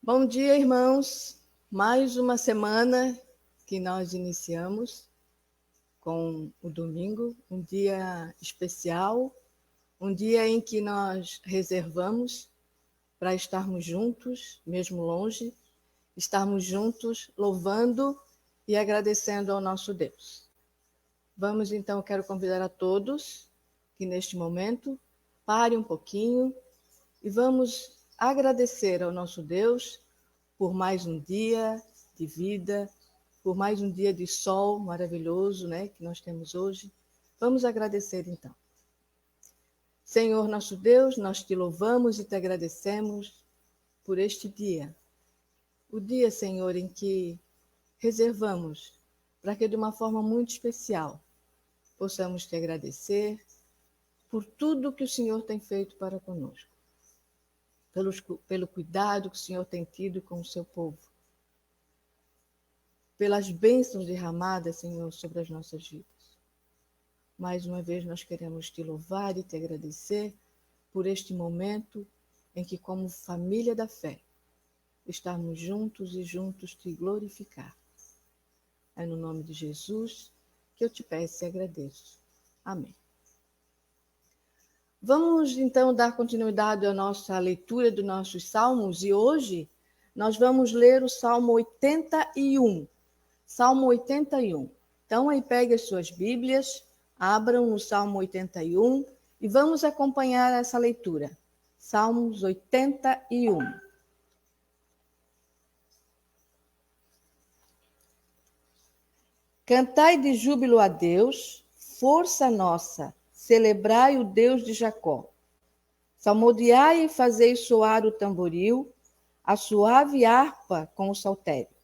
Bom dia, irmãos. Mais uma semana que nós iniciamos com o domingo, um dia especial, um dia em que nós reservamos para estarmos juntos, mesmo longe, estarmos juntos louvando e agradecendo ao nosso Deus. Vamos então, eu quero convidar a todos que neste momento pare um pouquinho e vamos agradecer ao nosso Deus por mais um dia de vida, por mais um dia de sol maravilhoso, né, que nós temos hoje. Vamos agradecer então. Senhor nosso Deus, nós te louvamos e te agradecemos por este dia. O dia, Senhor, em que reservamos para que de uma forma muito especial possamos te agradecer por tudo que o Senhor tem feito para conosco, pelo cuidado que o Senhor tem tido com o seu povo, pelas bênçãos derramadas, Senhor, sobre as nossas vidas. Mais uma vez nós queremos te louvar e te agradecer por este momento em que, como família da fé, estarmos juntos e juntos te glorificar. É no nome de Jesus que eu te peço e agradeço. Amém. Vamos então dar continuidade à nossa leitura dos nossos salmos e hoje nós vamos ler o Salmo 81. Salmo 81. Então aí pegue as suas Bíblias, abram no Salmo 81 e vamos acompanhar essa leitura. Salmos 81. Cantai de júbilo a Deus, força nossa, celebrai o Deus de Jacó. Salmodiai e fazei soar o tamboril, a suave harpa com o saltério.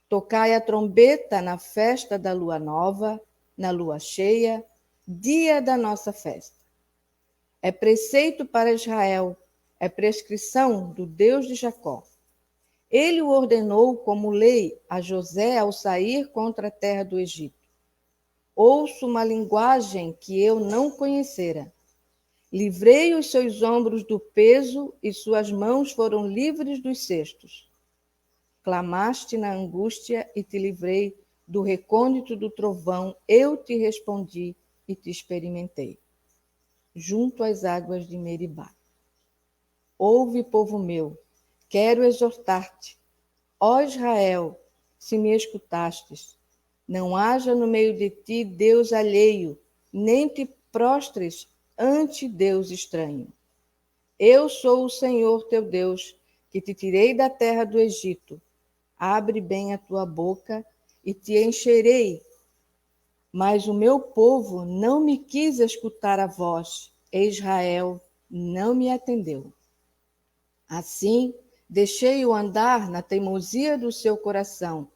Tocai a trombeta na festa da lua nova, na lua cheia, dia da nossa festa. É preceito para Israel, é prescrição do Deus de Jacó. Ele o ordenou como lei a José ao sair contra a terra do Egito. Ouço uma linguagem que eu não conhecera. Livrei os seus ombros do peso e suas mãos foram livres dos cestos. Clamaste na angústia e te livrei do recôndito do trovão. Eu te respondi e te experimentei. Junto às águas de Meribá. Ouve, povo meu, quero exortar-te. Ó Israel, se me escutastes, não haja no meio de ti Deus alheio, nem te prostres ante Deus estranho. Eu sou o Senhor teu Deus, que te tirei da terra do Egito. Abre bem a tua boca e te encherei. Mas o meu povo não me quis escutar a voz, Israel não me atendeu. Assim, deixei-o andar na teimosia do seu coração.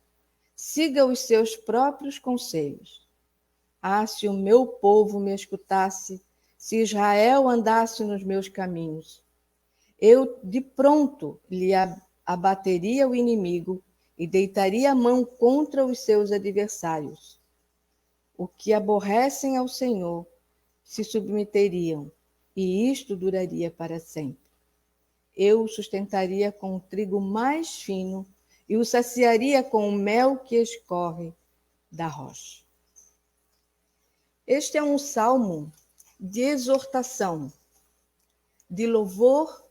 Siga os seus próprios conselhos. Ah, se o meu povo me escutasse, se Israel andasse nos meus caminhos, eu de pronto lhe abateria o inimigo e deitaria a mão contra os seus adversários. O que aborrecem ao Senhor se submeteriam, e isto duraria para sempre. Eu o sustentaria com o trigo mais fino e o saciaria com o mel que escorre da rocha. Este é um salmo de exortação, de louvor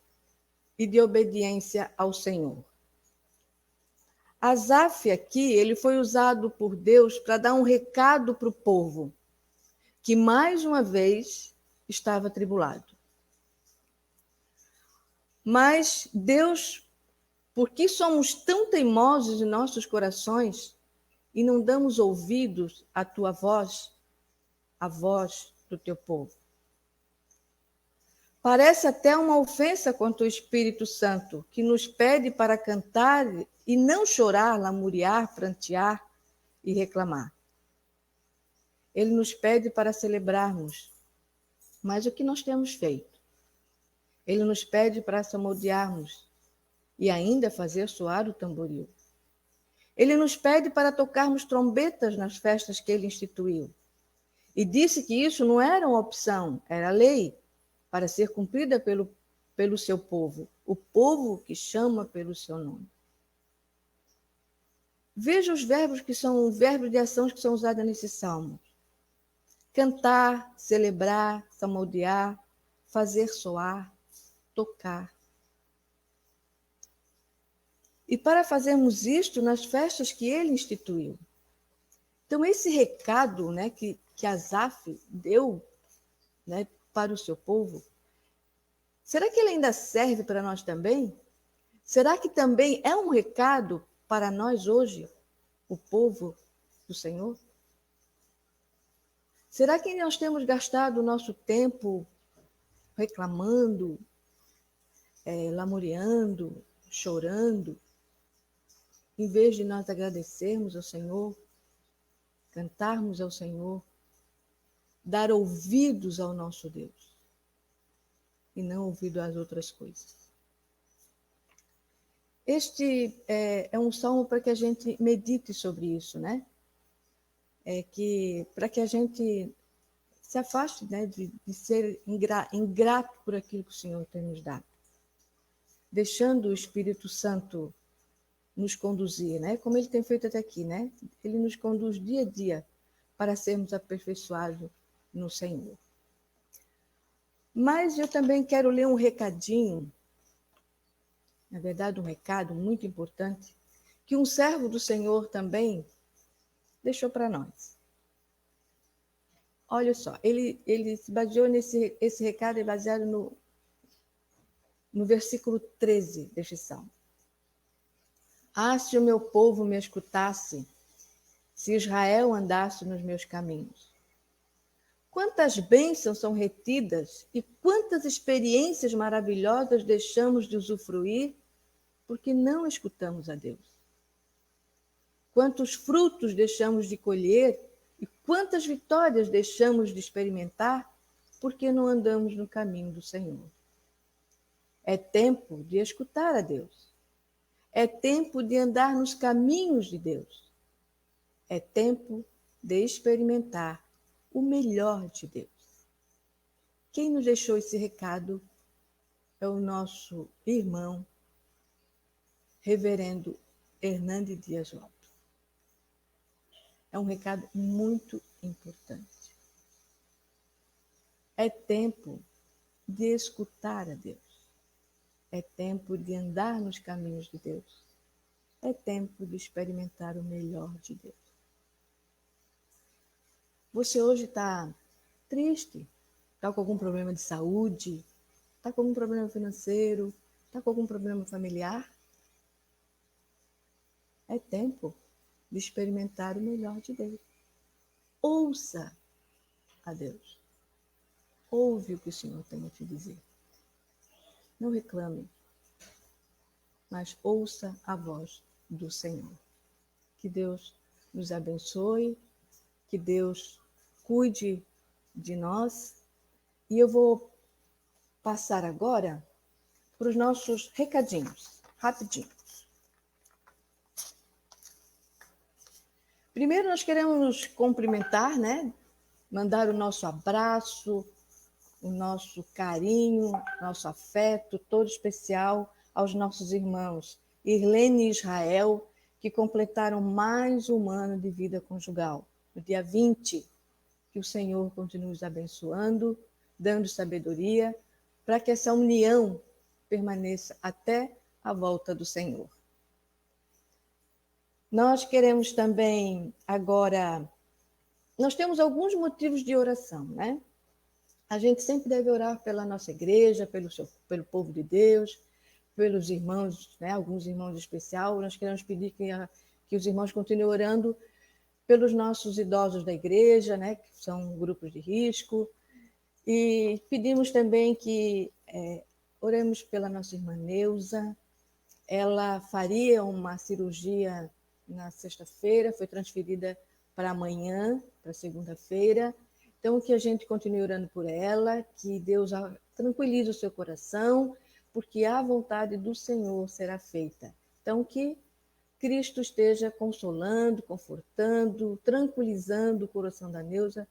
e de obediência ao Senhor. Asaf aqui, ele foi usado por Deus para dar um recado para o povo, que mais uma vez estava atribulado. Mas Deus, por que somos tão teimosos em nossos corações e não damos ouvidos à tua voz, à voz do teu povo? Parece até uma ofensa contra o Espírito Santo, que nos pede para cantar e não chorar, lamuriar, prantear e reclamar. Ele nos pede para celebrarmos, mas o que nós temos feito? Ele nos pede para salmodiarmos e ainda fazer soar o tamboril. Ele nos pede para tocarmos trombetas nas festas que ele instituiu. E disse que isso não era uma opção, era lei. para ser cumprida pelo seu povo, o povo que chama pelo seu nome. Veja os verbos que são verbos de ações que são usados nesse salmo. Cantar, celebrar, salmodiar, fazer soar, tocar. E para fazermos isto nas festas que ele instituiu. Então, esse recado, né, que Asaf deu, né, para o seu povo, será que ele ainda serve para nós também? Será que também é um recado para nós hoje, o povo do Senhor? Será que nós temos gastado o nosso tempo reclamando, lamuriando, chorando, em vez de nós agradecermos ao Senhor, cantarmos ao Senhor, dar ouvidos ao nosso Deus e não ouvido às outras coisas? Este é um salmo para que a gente medite sobre isso, né? Para que a gente se afaste, né, de ser ingrato por aquilo que o Senhor tem nos dado, deixando o Espírito Santo nos conduzir, né? Como ele tem feito até aqui, né? Ele nos conduz dia a dia para sermos aperfeiçoados no Senhor. Mas eu também quero ler um recadinho, na verdade um recado muito importante, que um servo do Senhor também deixou para nós. Olha só, ele se baseou esse recado é baseado no versículo 13 deste salmo. Ah, se o meu povo me escutasse, se Israel andasse nos meus caminhos. Quantas bênçãos são retidas e quantas experiências maravilhosas deixamos de usufruir porque não escutamos a Deus. Quantos frutos deixamos de colher e quantas vitórias deixamos de experimentar porque não andamos no caminho do Senhor. É tempo de escutar a Deus. É tempo de andar nos caminhos de Deus. É tempo de experimentar o melhor de Deus. Quem nos deixou esse recado é o nosso irmão, reverendo Hernande Dias Lopes. É um recado muito importante. É tempo de escutar a Deus. É tempo de andar nos caminhos de Deus. É tempo de experimentar o melhor de Deus. Você hoje está triste? Está com algum problema de saúde? Está com algum problema financeiro? Está com algum problema familiar? É tempo de experimentar o melhor de Deus. Ouça a Deus. Ouve o que o Senhor tem a te dizer. Não reclame, mas ouça a voz do Senhor. Que Deus nos abençoe, que Deus cuide de nós. E eu vou passar agora para os nossos recadinhos, rapidinho. Primeiro nós queremos nos cumprimentar, né? Mandar o nosso abraço, o nosso carinho, nosso afeto todo especial aos nossos irmãos Irlene e Israel, que completaram mais um ano de vida conjugal, no dia 20. Que o Senhor continue os abençoando, dando sabedoria, para que essa união permaneça até a volta do Senhor. Nós queremos também agora, nós temos alguns motivos de oração, né? A gente sempre deve orar pela nossa igreja, pelo povo de Deus, pelos irmãos, né? Alguns irmãos em especial. Nós queremos pedir que os irmãos continuem orando pelos nossos idosos da igreja, né? Que são grupos de risco. E pedimos também que oremos pela nossa irmã Neuza. Ela faria uma cirurgia na sexta-feira, foi transferida para amanhã, para segunda-feira. Então, que a gente continue orando por ela, que Deus tranquilize o seu coração, porque a vontade do Senhor será feita. Então, que Cristo esteja consolando, confortando, tranquilizando o coração da Neuza,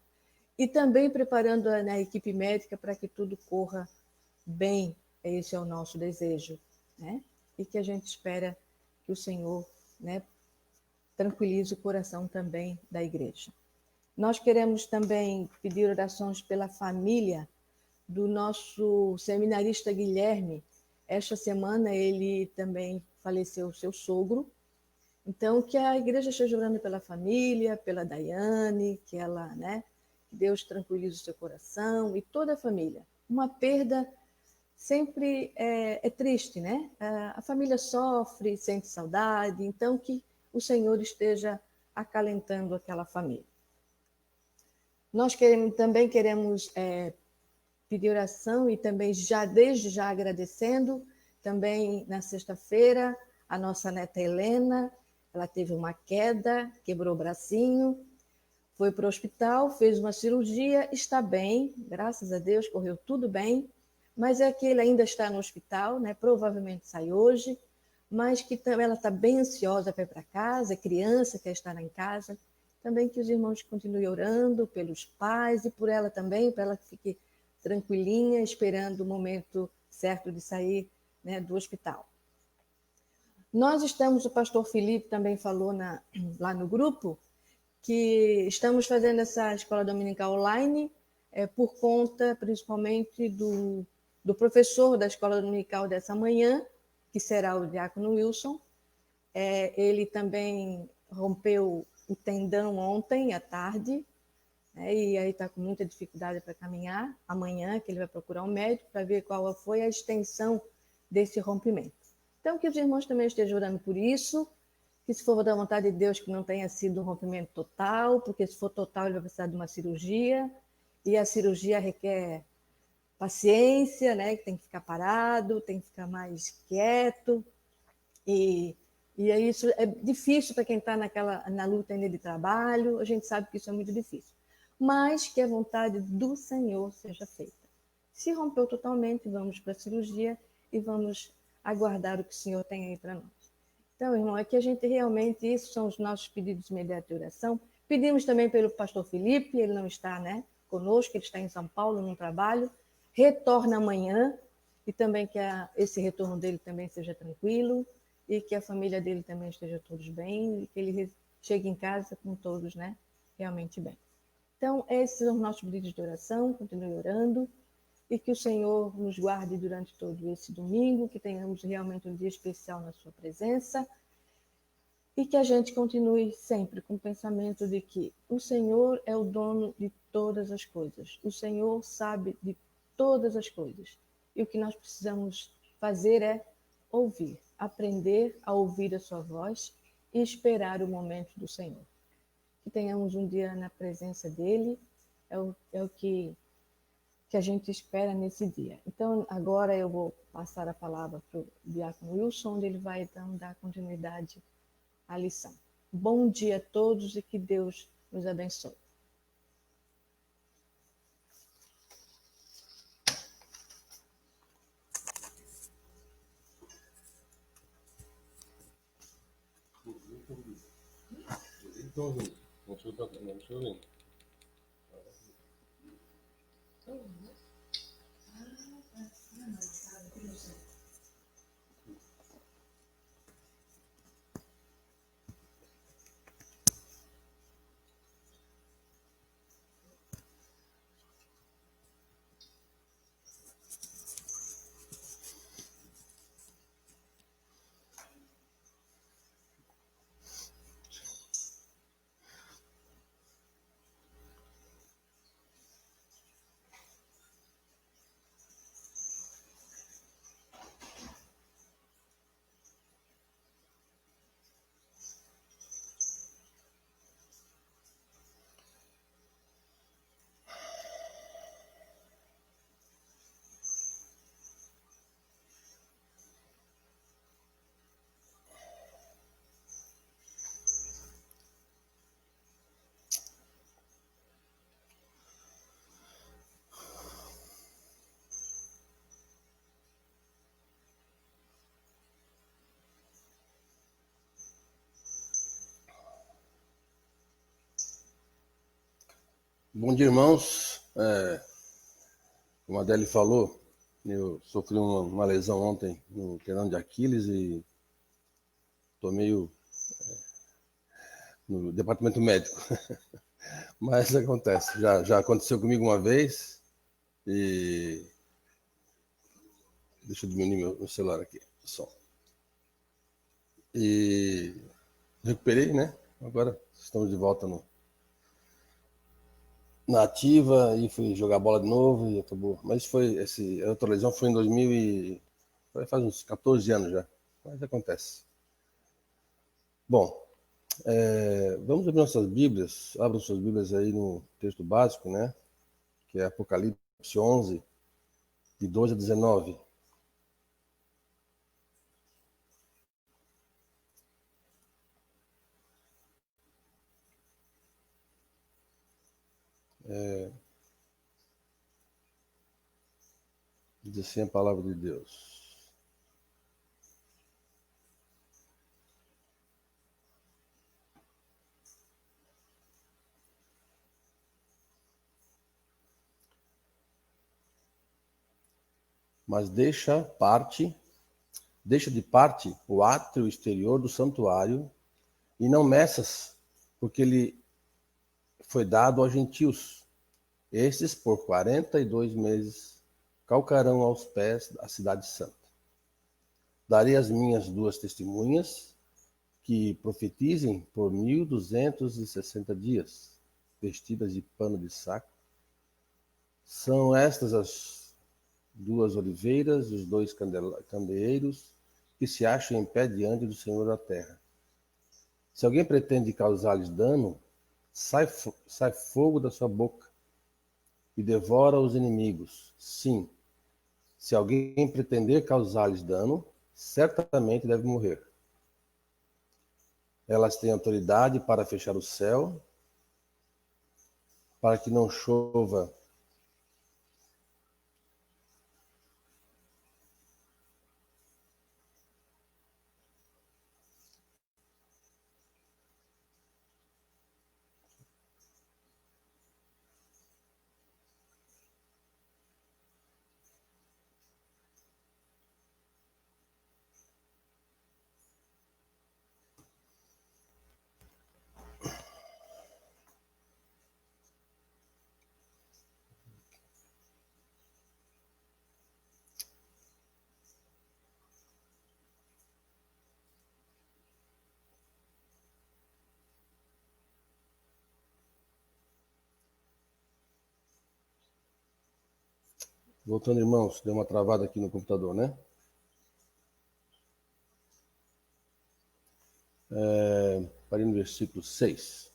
e também preparando a equipe médica para que tudo corra bem. Esse é o nosso desejo, né? E que a gente espera que o Senhor, né, tranquilize o coração também da igreja. Nós queremos também pedir orações pela família do nosso seminarista Guilherme. Esta semana ele também faleceu, seu sogro. Então, que a igreja esteja orando pela família, pela Daiane, que ela, né, que Deus tranquilize o seu coração e toda a família. Uma perda sempre é triste, né? A família sofre, sente saudade, então que o Senhor esteja acalentando aquela família. Nós também queremos pedir oração e também desde já agradecendo, também na sexta-feira, a nossa neta Helena, ela teve uma queda, quebrou o bracinho, foi para o hospital, fez uma cirurgia, está bem, graças a Deus, correu tudo bem, mas é que ele ainda está no hospital, né? Provavelmente sai hoje, mas que ela está bem ansiosa para ir para casa, é criança, quer estar em casa. Também que os irmãos continuem orando pelos pais e por ela também, para ela que fique tranquilinha, esperando o momento certo de sair, né, do hospital. Nós estamos, o pastor Felipe também falou lá no grupo, que estamos fazendo essa escola dominical online por conta, principalmente, do professor da escola dominical dessa manhã, que será o diácono Wilson. Ele também rompeu o tendão ontem à tarde, né, e aí está com muita dificuldade para caminhar. Amanhã que ele vai procurar um médico para ver qual foi a extensão desse rompimento. Então, que os irmãos também estejam orando por isso, que se for da vontade de Deus que não tenha sido um rompimento total, porque se for total ele vai precisar de uma cirurgia, e a cirurgia requer paciência, né? Que tem que ficar parado, tem que ficar mais quieto, e isso é difícil para quem está na luta ainda de trabalho, a gente sabe que isso é muito difícil, mas que a vontade do Senhor seja feita. Se rompeu totalmente, vamos para a cirurgia e vamos aguardar o que o Senhor tem aí para nós. Então, irmão, é que a gente realmente, esses são os nossos pedidos imediatos de oração. Pedimos também pelo pastor Felipe, ele não está, né, conosco, ele está em São Paulo, num trabalho, retorna amanhã, e também que esse retorno dele também seja tranquilo, e que a família dele também esteja todos bem, e que ele chegue em casa com todos, né, realmente bem. Então, esses são os nossos pedidos de oração, continue orando, e que o Senhor nos guarde durante todo esse domingo, que tenhamos realmente um dia especial na sua presença, e que a gente continue sempre com o pensamento de que o Senhor é o dono de todas as coisas, o Senhor sabe de todas as coisas, e o que nós precisamos fazer é ouvir, aprender a ouvir a sua voz e esperar o momento do Senhor. Que tenhamos um dia na presença dele, é o que a gente espera nesse dia. Então, agora eu vou passar a palavra para o diácono Wilson, onde ele vai, então, dar continuidade à lição. Bom dia a todos e que Deus nos abençoe. Bom dia, irmãos. Como a Adele falou, eu sofri uma lesão ontem no tendão de Aquiles e estou meio no departamento médico. Mas acontece, já aconteceu comigo uma vez e... Deixa eu diminuir meu celular aqui, o som. E recuperei, né? Agora estamos de volta na ativa e fui jogar bola de novo e acabou. Mas a outra lesão foi em 2000 e... faz uns 14 anos já, mas acontece. Bom, vamos abrir nossas Bíblias. Abram suas Bíblias aí no texto básico, né? Que é Apocalipse 11, de 12 a 19. Diz assim a palavra de Deus. Mas deixa de parte o átrio exterior do santuário e não meças, porque ele foi dado aos gentios. Estes, por 42 meses, calcarão aos pés da cidade santa. Darei as minhas duas testemunhas, que profetizem por 1260 dias, vestidas de pano de saco. São estas as duas oliveiras, os dois candeeiros, que se acham em pé diante do Senhor da terra. Se alguém pretende causar-lhes dano, sai fogo da sua boca e devora os inimigos. Sim, se alguém pretender causar-lhes dano, certamente deve morrer. Elas têm autoridade para fechar o céu, para que não chova Voltando, irmãos, deu uma travada aqui no computador, né? Parei no versículo 6.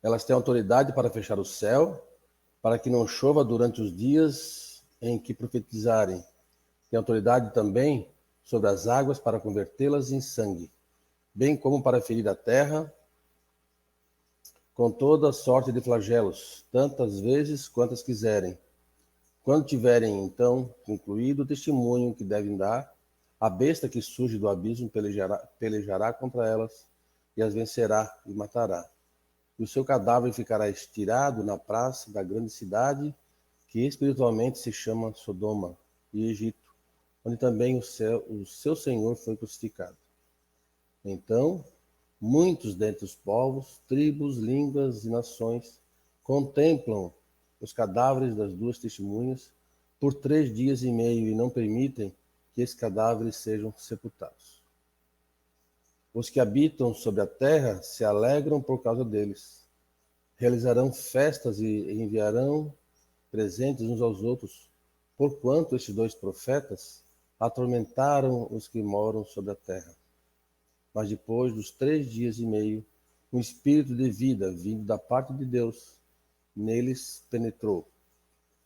Elas têm autoridade para fechar o céu, para que não chova durante os dias em que profetizarem. Tem autoridade também sobre as águas para convertê-las em sangue, bem como para ferir a terra com toda sorte de flagelos, tantas vezes quantas quiserem. Quando tiverem, então, concluído o testemunho que devem dar, a besta que surge do abismo pelejará contra elas e as vencerá e matará. E o seu cadáver ficará estirado na praça da grande cidade, que espiritualmente se chama Sodoma e Egito, onde também o seu Senhor foi crucificado. Então, muitos dentre os povos, tribos, línguas e nações contemplam os cadáveres das duas testemunhas por 3 dias e meio e não permitem que esses cadáveres sejam sepultados. Os que habitam sobre a terra se alegram por causa deles. Realizarão festas e enviarão presentes uns aos outros, porquanto estes dois profetas atormentaram os que moram sobre a terra. Mas depois dos 3 dias e meio, um espírito de vida vindo da parte de Deus neles penetrou,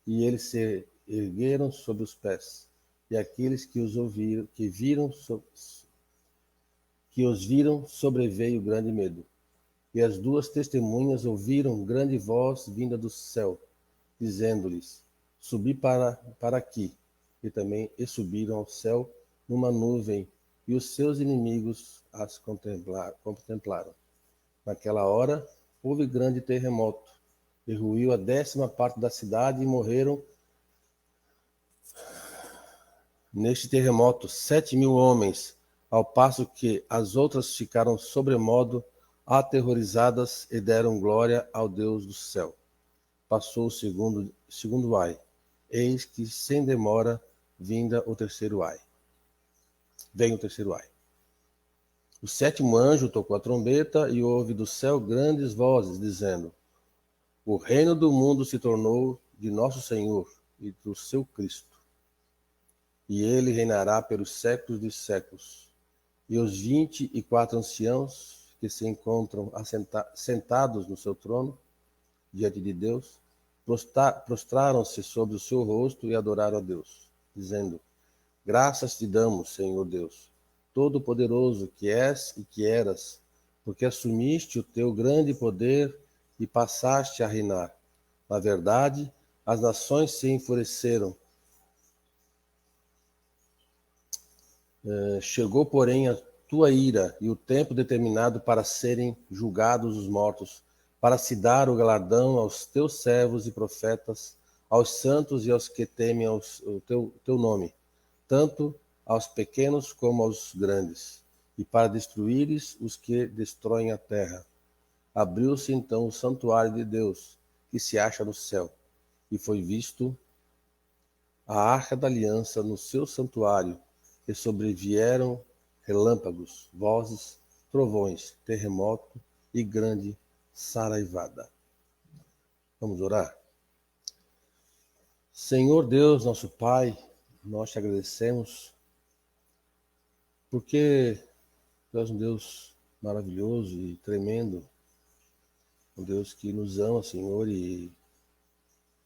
e eles se ergueram sobre os pés. E aqueles que os viram, sobreveio grande medo. E as duas testemunhas ouviram grande voz vinda do céu, dizendo-lhes: Subi para aqui. E subiram ao céu numa nuvem, e os seus inimigos as contemplaram. Naquela hora houve grande terremoto, e ruiu a 10ª parte da cidade, e morreram neste terremoto 7.000 homens, ao passo que as outras ficaram sobremodo aterrorizadas e deram glória ao Deus do céu. Passou o segundo ai. Eis que sem demora vinda o terceiro ai. Vem o terceiro ai. O 7º anjo tocou a trombeta, e houve do céu grandes vozes, dizendo: o reino do mundo se tornou de nosso Senhor e do seu Cristo, e ele reinará pelos séculos dos séculos. E os 24 anciãos que se encontram sentados no seu trono, diante de Deus, prostraram-se sobre o seu rosto e adoraram a Deus, dizendo: graças te damos, Senhor Deus, Todo-Poderoso, que és e que eras, porque assumiste o teu grande poder e passaste a reinar. Na verdade, as nações se enfureceram. Chegou, porém, a tua ira e o tempo determinado para serem julgados os mortos, para se dar o galardão aos teus servos e profetas, aos santos e aos que temem o teu nome, tanto aos pequenos como aos grandes, e para destruíres os que destroem a terra. Abriu-se então o santuário de Deus, que se acha no céu, e foi visto a arca da aliança no seu santuário, e sobrevieram relâmpagos, vozes, trovões, terremoto e grande saraivada. Vamos orar? Senhor Deus, nosso Pai, nós te agradecemos porque tu és um Deus maravilhoso e tremendo, um Deus que nos ama, Senhor, e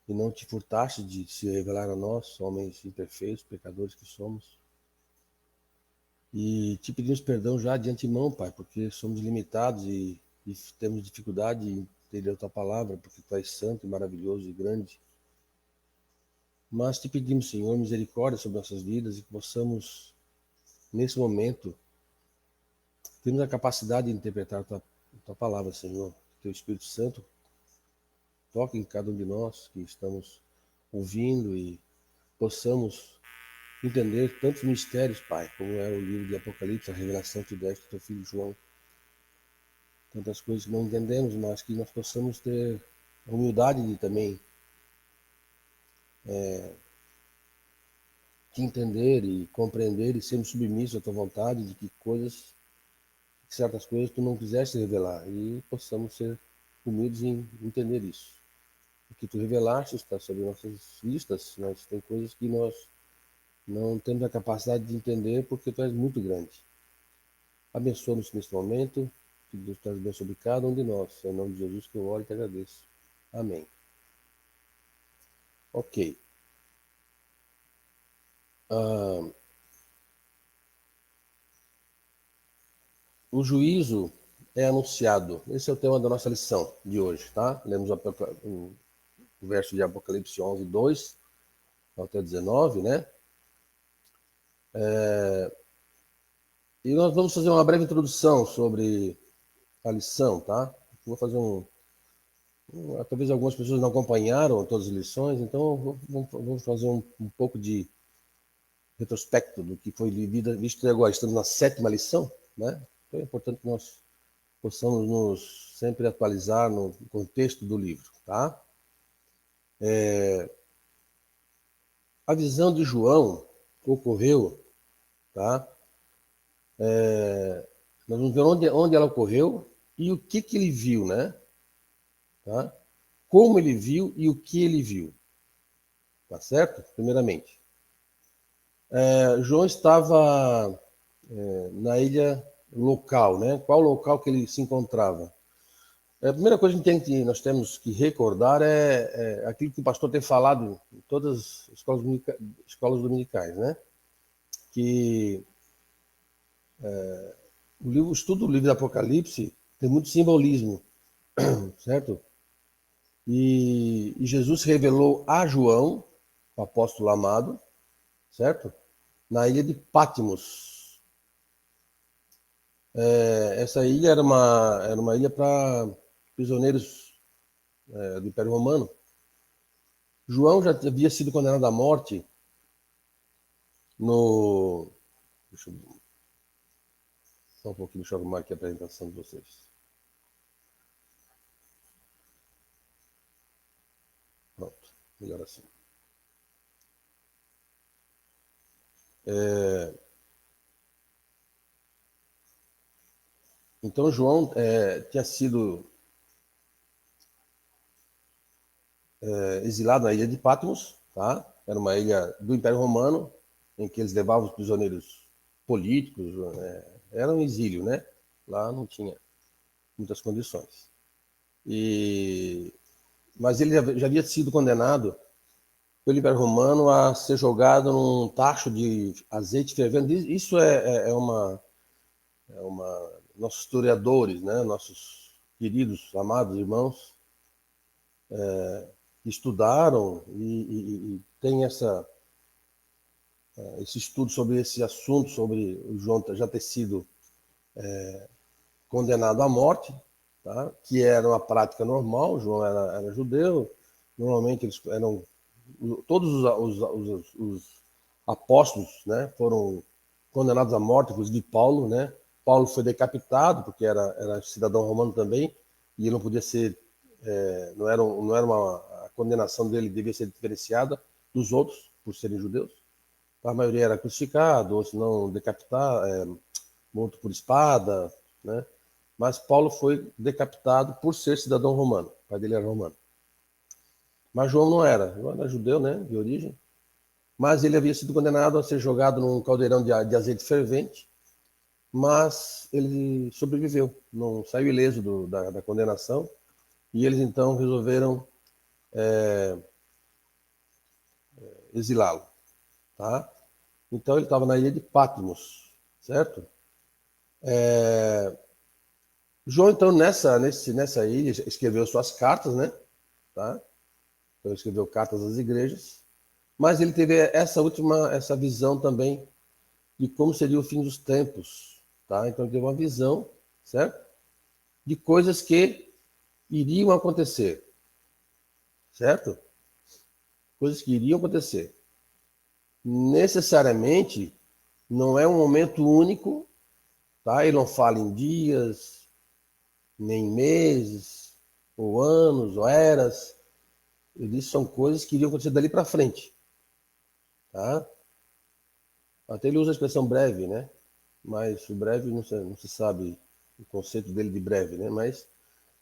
não te furtaste de se revelar a nós, homens imperfeitos, pecadores que somos. E te pedimos perdão já de antemão, Pai, porque somos limitados e temos dificuldade em entender a tua palavra, porque tu és santo, maravilhoso e grande. Mas te pedimos, Senhor, misericórdia sobre nossas vidas, e que possamos, nesse momento, termos a capacidade de interpretar a tua palavra, Senhor. Teu Espírito Santo toque em cada um de nós que estamos ouvindo, e possamos entender tantos mistérios, Pai, como é o livro de Apocalipse, a revelação que deste ao teu filho João. Tantas coisas que não entendemos, mas que nós possamos ter a humildade de também de entender e compreender e sermos submissos à tua vontade, de que certas coisas tu não quiseste revelar, e possamos ser humildes em entender isso. O que tu revelaste está sobre nossas vistas, mas tem coisas que nós não temos a capacidade de entender, porque tu és muito grande. Abençoa-nos neste momento, que Deus te abençoe sobre cada um de nós. É em nome de Jesus que eu oro e te agradeço. Amém. Ok. O juízo é anunciado. Esse é o tema da nossa lição de hoje, tá? Lemos o verso de Apocalipse 11, 2 até 19, né? E nós vamos fazer uma breve introdução sobre a lição, tá? Vou fazer talvez algumas pessoas não acompanharam todas as lições, então vamos fazer um pouco de retrospecto do que foi visto até agora. Estamos na 7ª lição, né? Então é importante que nós possamos nos sempre atualizar no contexto do livro, tá? A visão de João ocorreu, tá? Nós vamos ver onde ela ocorreu e o que ele viu, né? Tá? Como ele viu e o que ele viu. Tá certo? Primeiramente. João estava na ilha local, né? Qual local que ele se encontrava? A primeira coisa que nós temos que recordar é aquilo que o pastor tem falado em todas as escolas dominicais, né? Que o estudo do livro do Apocalipse tem muito simbolismo, certo? E Jesus revelou a João, o apóstolo amado, certo? Na ilha de Patmos. Essa ilha era uma ilha para prisioneiros do Império Romano. João já havia sido condenado à morte no... Só um pouquinho, deixa eu arrumar aqui a apresentação de vocês. Pronto, melhor assim. Então, João tinha sido exilado na ilha de Patmos, tá? Era uma ilha do Império Romano, em que eles levavam os prisioneiros políticos, era um exílio, né? Lá não tinha muitas condições. Mas ele já havia sido condenado pelo Império Romano a ser jogado num tacho de azeite fervendo. Isso é uma nossos historiadores, né? Nossos queridos, amados irmãos, estudaram e tem esse estudo sobre esse assunto, sobre o João já ter sido condenado à morte, tá? Que era uma prática normal. João era judeu, normalmente eles eram todos os apóstolos, né, foram condenados à morte, inclusive Paulo, né? Paulo foi decapitado porque era cidadão romano também e ele não podia ser, não era a condenação dele devia ser diferenciada dos outros por serem judeus. A maioria era crucificado, ou se não decapitado, morto por espada, né? Mas Paulo foi decapitado por ser cidadão romano. O pai dele era romano. Mas João não era. João era judeu, né, de origem. Mas ele havia sido condenado a ser jogado num caldeirão de azeite fervente. Mas ele sobreviveu, não saiu ileso da condenação. E eles então resolveram exilá-lo, tá? Então ele estava na ilha de Patmos, certo? João, então, nessa ilha, escreveu suas cartas, né? Tá? Então, ele escreveu cartas às igrejas, mas ele teve essa visão também de como seria o fim dos tempos, tá? Então, ele teve uma visão, certo? De coisas que iriam acontecer, certo? Coisas que iriam acontecer. Necessariamente, não é um momento único, tá? Ele não fala em dias, nem meses, ou anos, ou eras. Ele diz que são coisas que iriam acontecer dali para frente, tá? Até ele usa a expressão breve, né? Mas o breve não se sabe o conceito dele de breve, né? Mas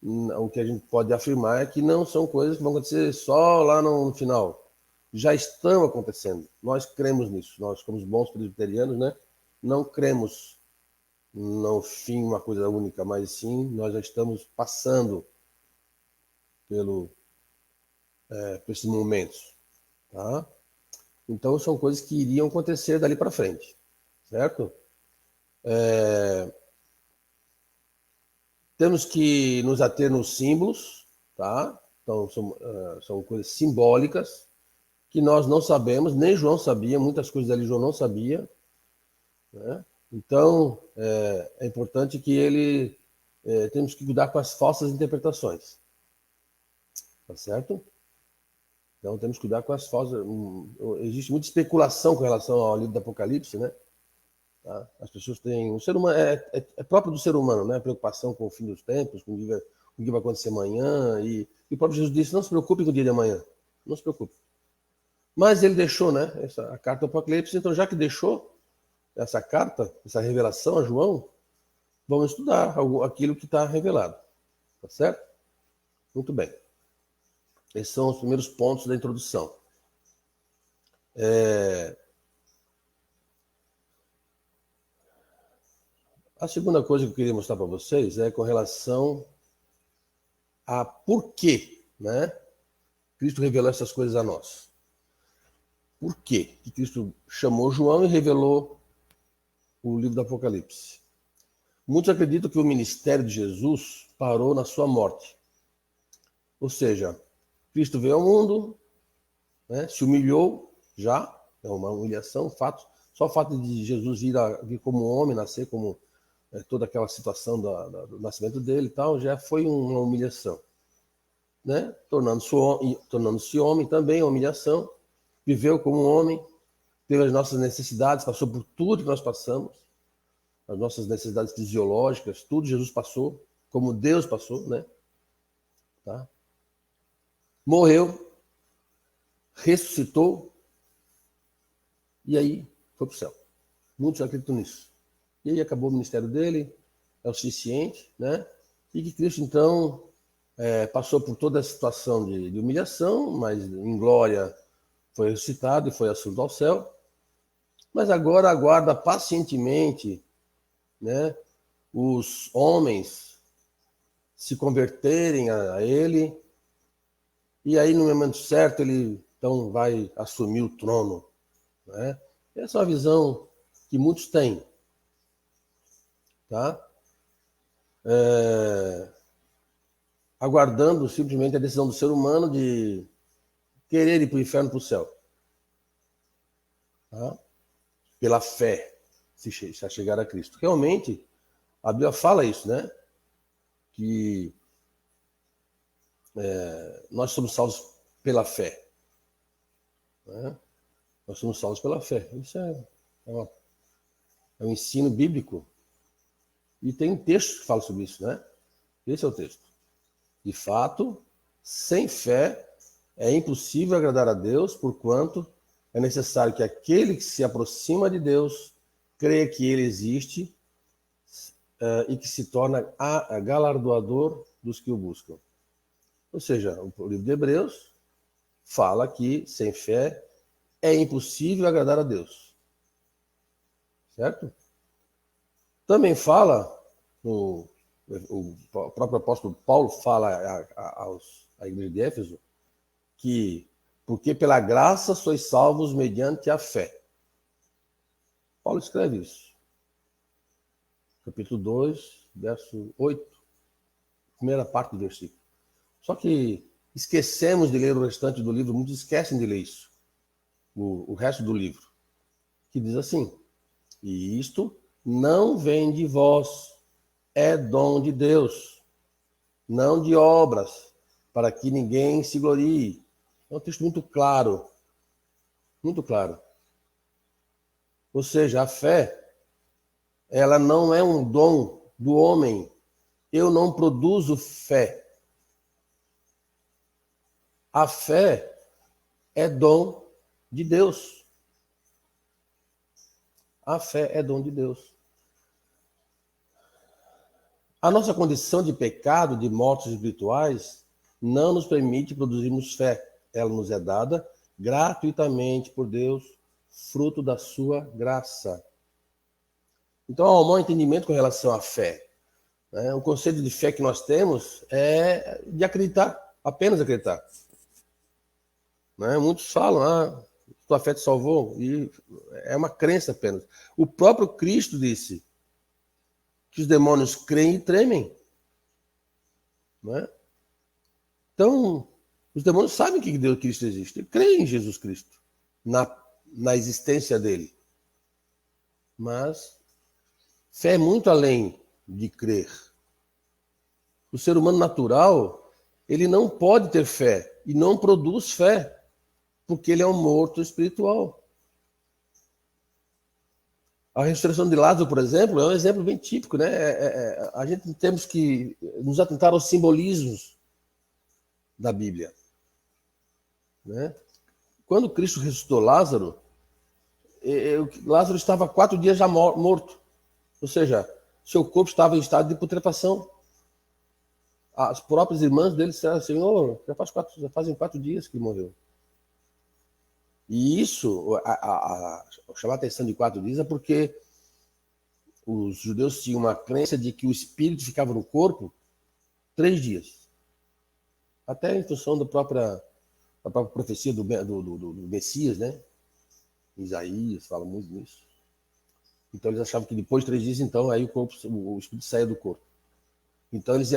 o que a gente pode afirmar é que não são coisas que vão acontecer só lá no final. Já estão acontecendo. Nós cremos nisso. Nós, como bons presbiterianos, né? Não cremos no fim uma coisa única, mas sim nós já estamos passando por esses momentos, tá? Então são coisas que iriam acontecer dali para frente, certo? Temos que nos ater nos símbolos, tá? Então são coisas simbólicas que nós não sabemos, nem João sabia, muitas coisas ali João não sabia, né? Então é importante que temos que cuidar com as falsas interpretações, tá certo? Então temos que cuidar com as falsas. Existe muita especulação com relação ao livro do Apocalipse, né? Tá? As pessoas têm. O ser humano é próprio do ser humano, né? A preocupação com o fim dos tempos, com o que vai acontecer amanhã. E o próprio Jesus disse: não se preocupe com o dia de amanhã. Não se preocupe. Mas ele deixou, né? A carta do Apocalipse. Então, já que deixou essa carta, essa revelação a João, vamos estudar aquilo que está revelado. Tá certo? Muito bem. Esses são os primeiros pontos da introdução. A segunda coisa que eu queria mostrar para vocês é com relação a por que, né, Cristo revelou essas coisas a nós. Por quê que Cristo chamou João e revelou o livro do Apocalipse? Muitos acreditam que o ministério de Jesus parou na sua morte. Ou seja, Cristo veio ao mundo, né, se humilhou já, é uma humilhação, fato. Só o fato de Jesus vir como homem, nascer como toda aquela situação do nascimento dele e tal, já foi uma humilhação. né? Tornando-se homem também, a humilhação, viveu como um homem, teve as nossas necessidades, passou por tudo que nós passamos, as nossas necessidades fisiológicas, tudo Jesus passou, como Deus passou, né? Tá? Morreu, ressuscitou, e aí foi para o céu. Muitos acreditam nisso. E aí acabou o ministério dele, é o suficiente, né? E que Cristo, então, passou por toda a situação de humilhação, mas em glória foi ressuscitado e foi assunto ao céu. Mas agora aguarda pacientemente, né, os homens se converterem a ele, e aí no momento certo ele então vai assumir o trono, né? Essa é uma visão que muitos têm, tá? Aguardando simplesmente a decisão do ser humano de querer ir para o inferno, para o céu, tá? Pela fé, se chegar a Cristo. Realmente, a Bíblia fala isso, né? Que nós somos salvos pela fé, né? Nós somos salvos pela fé. Isso é um ensino bíblico. E tem um texto que fala sobre isso, né? Esse é o texto. De fato, sem fé é impossível agradar a Deus, porquanto é necessário que aquele que se aproxima de Deus creia que ele existe e que se torna galardoador dos que o buscam. Ou seja, o livro de Hebreus fala que sem fé é impossível agradar a Deus. Certo? Também fala, o próprio apóstolo Paulo fala à igreja de Éfeso, que porque pela graça sois salvos mediante a fé. Paulo escreve isso. Capítulo 2, verso 8, primeira parte do versículo. Só que esquecemos de ler o restante do livro, muitos esquecem de ler isso, o resto do livro, que diz assim: e isto não vem de vós, é dom de Deus, não de obras, para que ninguém se glorie. É um texto muito claro, muito claro. Ou seja, a fé, ela não é um dom do homem. Eu não produzo fé. A fé é dom de Deus. A fé é dom de Deus. A nossa condição de pecado, de mortos espirituais, não nos permite produzirmos fé. Ela nos é dada gratuitamente por Deus, fruto da sua graça. Então, há um mau entendimento com relação à fé. O conceito de fé que nós temos é de acreditar, apenas acreditar. Muitos falam, tua fé te salvou, e é uma crença apenas. O próprio Cristo disse que os demônios creem e tremem. Então, os demônios sabem que Deus Cristo existe, creem em Jesus Cristo, na existência dele. Mas fé é muito além de crer. O ser humano natural, ele não pode ter fé e não produz fé, porque ele é um morto espiritual. A ressurreição de Lázaro, por exemplo, é um exemplo bem típico, né? A gente temos que nos atentar aos simbolismos da Bíblia, né? Quando Cristo ressuscitou Lázaro, Lázaro estava 4 dias já morto. Ou seja, seu corpo estava em estado de putrefação. As próprias irmãs dele disseram: Senhor, já fazem 4 dias que morreu. E isso, chamar a atenção de 4 dias, é porque os judeus tinham uma crença de que o espírito ficava no corpo 3 dias. Até em função da própria profecia do Messias, né? Isaías fala muito nisso. Então eles achavam que depois de 3 dias, então, aí o espírito saía do corpo. Então eles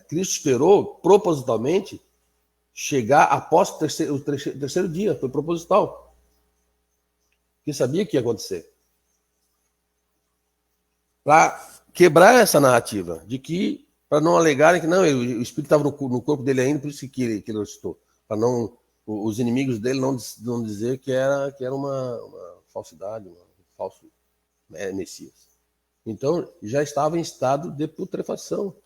Cristo esperou propositalmente chegar após o terceiro dia, foi proposital. Porque sabia que ia acontecer. Para quebrar essa narrativa de que para não alegarem que não, o espírito estava no corpo dele ainda, por isso que ele ressuscitou. Para não os inimigos dele não dizer que era uma falsidade, um falso Messias. Então, já estava em estado de putrefação.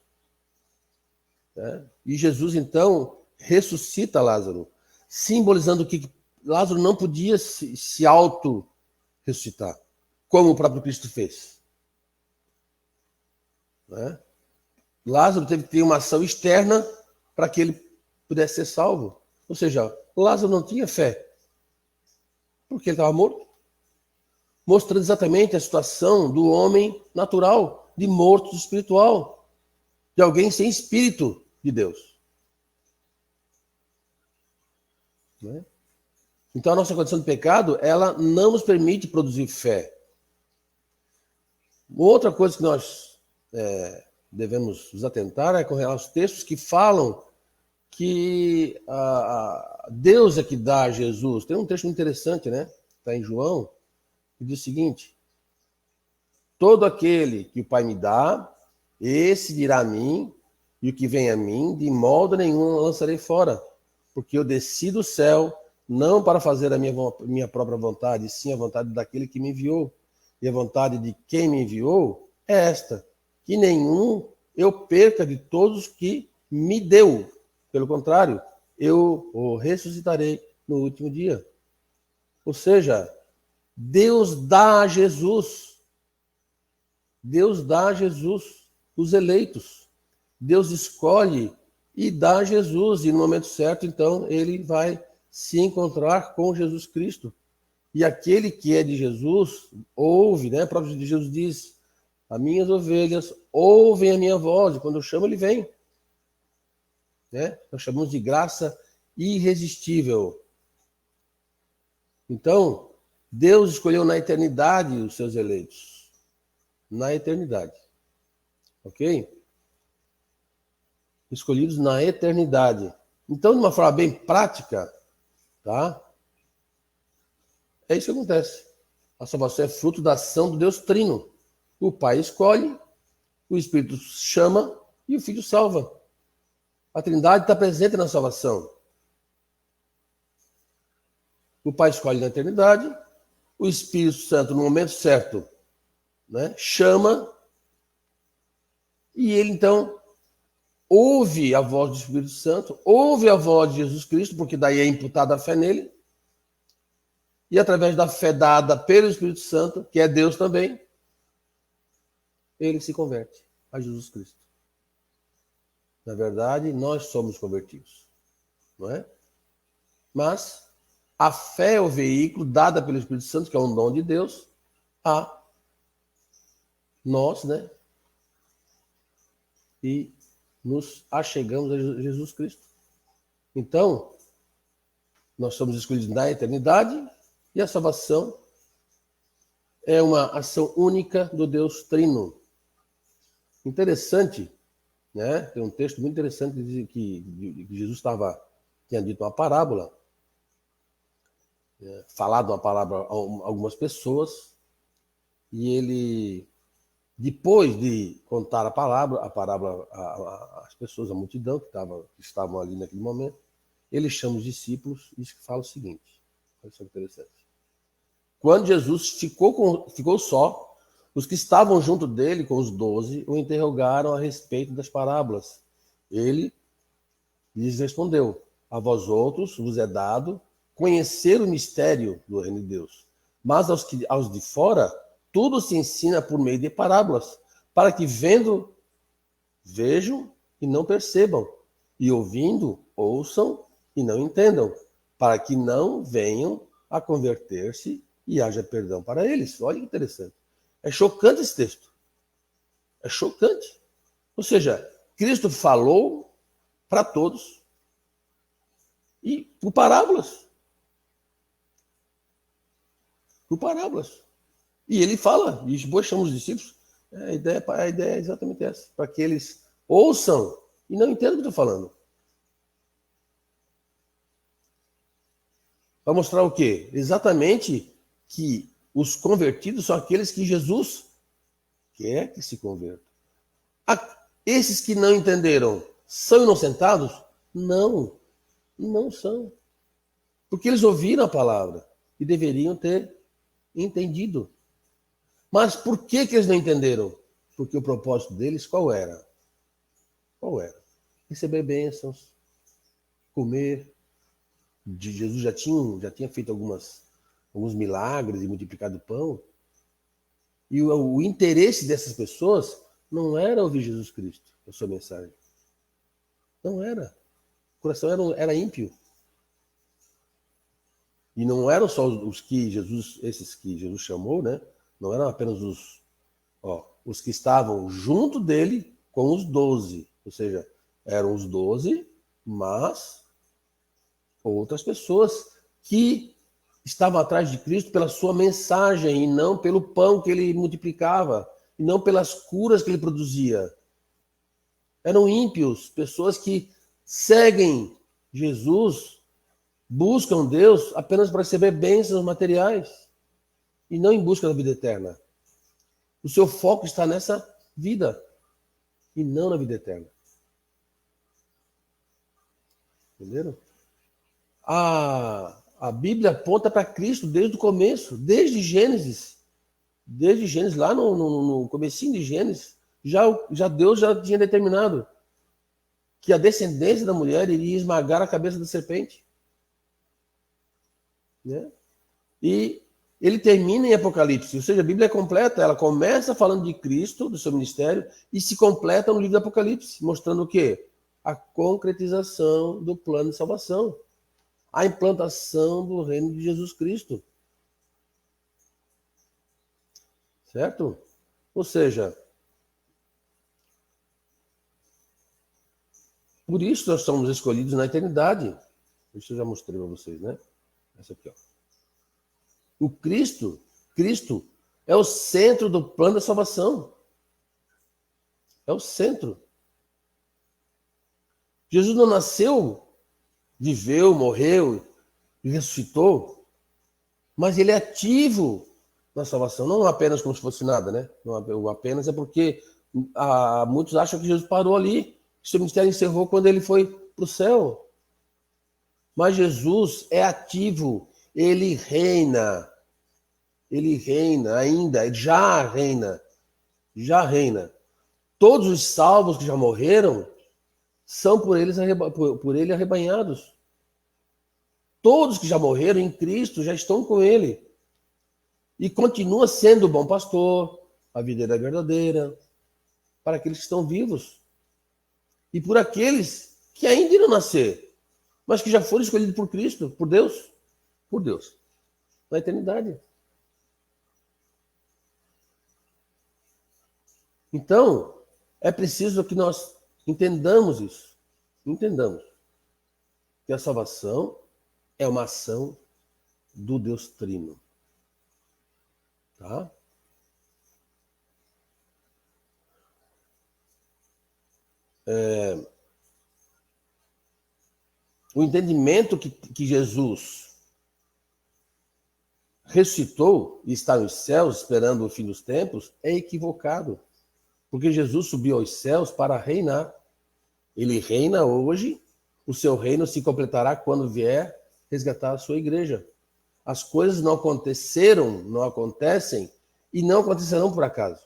Né? E Jesus, então, ressuscita Lázaro, simbolizando que Lázaro não podia se auto-ressuscitar, como o próprio Cristo fez. Né? Lázaro teve que ter uma ação externa para que ele pudesse ser salvo. Ou seja, Lázaro não tinha fé, porque ele estava morto. Mostrando exatamente a situação do homem natural, de morto espiritual, de alguém sem espírito de Deus. Né? Então a nossa condição de pecado, ela não nos permite produzir fé. Outra coisa que nós devemos nos atentar é com relação aos textos que falam que Deus é que dá a Jesus. Tem um texto muito interessante, né? Está em João, que diz o seguinte: todo aquele que o Pai me dá, esse virá a mim, e o que vem a mim, de modo nenhum lançarei fora, porque eu desci do céu, não para fazer a minha própria vontade, sim a vontade daquele que me enviou. E a vontade de quem me enviou é esta, que nenhum eu perca de todos que me deu. Pelo contrário, eu o ressuscitarei no último dia. Ou seja, Deus dá a Jesus. Deus dá a Jesus os eleitos. Deus escolhe e dá a Jesus. E no momento certo, então, ele vai se encontrar com Jesus Cristo. E aquele que é de Jesus, ouve, né? O próprio Jesus diz: as minhas ovelhas ouvem a minha voz, e quando eu chamo, ele vem. Né? Nós chamamos de graça irresistível. Então, Deus escolheu na eternidade os seus eleitos. Na eternidade. Ok? Escolhidos na eternidade. Então, de uma forma bem prática, tá? É isso que acontece. A salvação é fruto da ação do Deus Trino. O Pai escolhe, o Espírito chama e o Filho salva. A Trindade está presente na salvação. O Pai escolhe na eternidade, o Espírito Santo, no momento certo, né, chama, e ele, então, ouve a voz do Espírito Santo, ouve a voz de Jesus Cristo, porque daí é imputada a fé nele, e através da fé dada pelo Espírito Santo, que é Deus também, ele se converte a Jesus Cristo. Na verdade, nós somos convertidos, não é? Mas a fé é o veículo dado pelo Espírito Santo, que é um dom de Deus, a nós, né? E nos achegamos a Jesus Cristo. Então, nós somos escolhidos na eternidade e a salvação é uma ação única do Deus Trino. Interessante, né? Tem um texto muito interessante que diz que Jesus tinha dito uma parábola, falado uma palavra a algumas pessoas, e ele, depois de contar a parábola às pessoas, à multidão que estavam ali naquele momento, ele chama os discípulos e fala o seguinte: olha só que interessante. Quando Jesus ficou só, os que estavam junto dele, com os 12, o interrogaram a respeito das parábolas. Ele lhes respondeu: a vós outros vos é dado conhecer o mistério do reino de Deus. Mas aos de fora, tudo se ensina por meio de parábolas, para que vendo, vejam e não percebam, e ouvindo, ouçam e não entendam, para que não venham a converter-se e haja perdão para eles. Olha que interessante. É chocante esse texto. É chocante. Ou seja, Cristo falou para todos e por parábolas. Por parábolas. E ele fala, e depois chama os discípulos, a ideia é exatamente essa, para que eles ouçam e não entendam o que eu estou falando. Para mostrar o quê? Exatamente que os convertidos são aqueles que Jesus quer que se convertam. Esses que não entenderam são inocentados? Não, não são. Porque eles ouviram a palavra e deveriam ter entendido. Mas por que eles não entenderam? Porque o propósito deles qual era? Qual era? Receber bênçãos, comer. Jesus já tinha feito alguns milagres e multiplicado o pão. E o interesse dessas pessoas não era ouvir Jesus Cristo, a sua mensagem. Não era. O coração era ímpio. E não eram só esses que Jesus chamou, né? Não eram apenas os que estavam junto dele com os 12. Ou seja, eram os 12, mas outras pessoas que estavam atrás de Cristo pela sua mensagem e não pelo pão que ele multiplicava e não pelas curas que ele produzia. Eram ímpios, pessoas que seguem Jesus, buscam Deus apenas para receber bênçãos materiais e não em busca da vida eterna. O seu foco está nessa vida e não na vida eterna. Entenderam? A Bíblia aponta para Cristo desde o começo, desde Gênesis. Desde Gênesis, lá no comecinho de Gênesis, Deus já tinha determinado que a descendência da mulher iria esmagar a cabeça da serpente. Né? E ele termina em Apocalipse, ou seja, a Bíblia é completa, ela começa falando de Cristo, do seu ministério, e se completa no livro do Apocalipse, mostrando o quê? A concretização do plano de salvação, a implantação do reino de Jesus Cristo. Certo? Ou seja, por isso nós somos escolhidos na eternidade. Isso eu já mostrei para vocês, né? Essa aqui, ó. O Cristo é o centro do plano da salvação. É o centro. Jesus não nasceu, viveu, morreu e ressuscitou, mas ele é ativo na salvação, não apenas como se fosse nada, né? Não apenas é porque muitos acham que Jesus parou ali, que seu ministério encerrou quando ele foi para o céu. Mas Jesus é ativo, ele reina ainda, já reina. Todos os salvos que já morreram são por ele arrebanhados. Todos que já morreram em Cristo já estão com ele. E continua sendo o bom pastor, a videira verdadeira, para aqueles que estão vivos. E por aqueles que ainda irão nascer, mas que já foram escolhidos por Cristo, por Deus, na eternidade. Então, é preciso que nós entendamos isso. Entendamos que a salvação é uma ação do Deus Trino. Tá? O entendimento que Jesus ressuscitou e está nos céus esperando o fim dos tempos é equivocado. Porque Jesus subiu aos céus para reinar. Ele reina hoje, o seu reino se completará quando vier resgatar a sua igreja. As coisas não aconteceram, não acontecem e não acontecerão por acaso.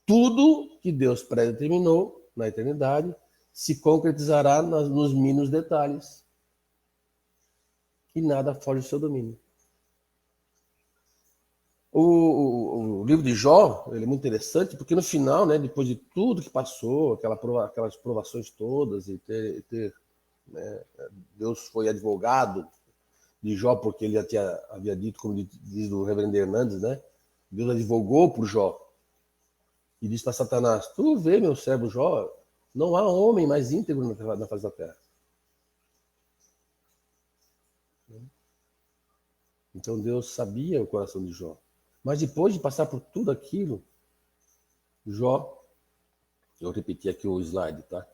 Tudo que Deus predeterminou na eternidade se concretizará nos mínimos detalhes. E nada foge do seu domínio. O livro de Jó, ele é muito interessante, porque no final, né, depois de tudo que passou, aquelas provações todas, e né, Deus foi advogado de Jó, porque ele já havia dito, como diz o reverendo Hernandes, né, Deus advogou por Jó. E disse para Satanás: tu vê, meu servo Jó, não há homem mais íntegro na face da terra. Então Deus sabia o coração de Jó. Mas depois de passar por tudo aquilo, Jó, eu repeti aqui o slide, tá?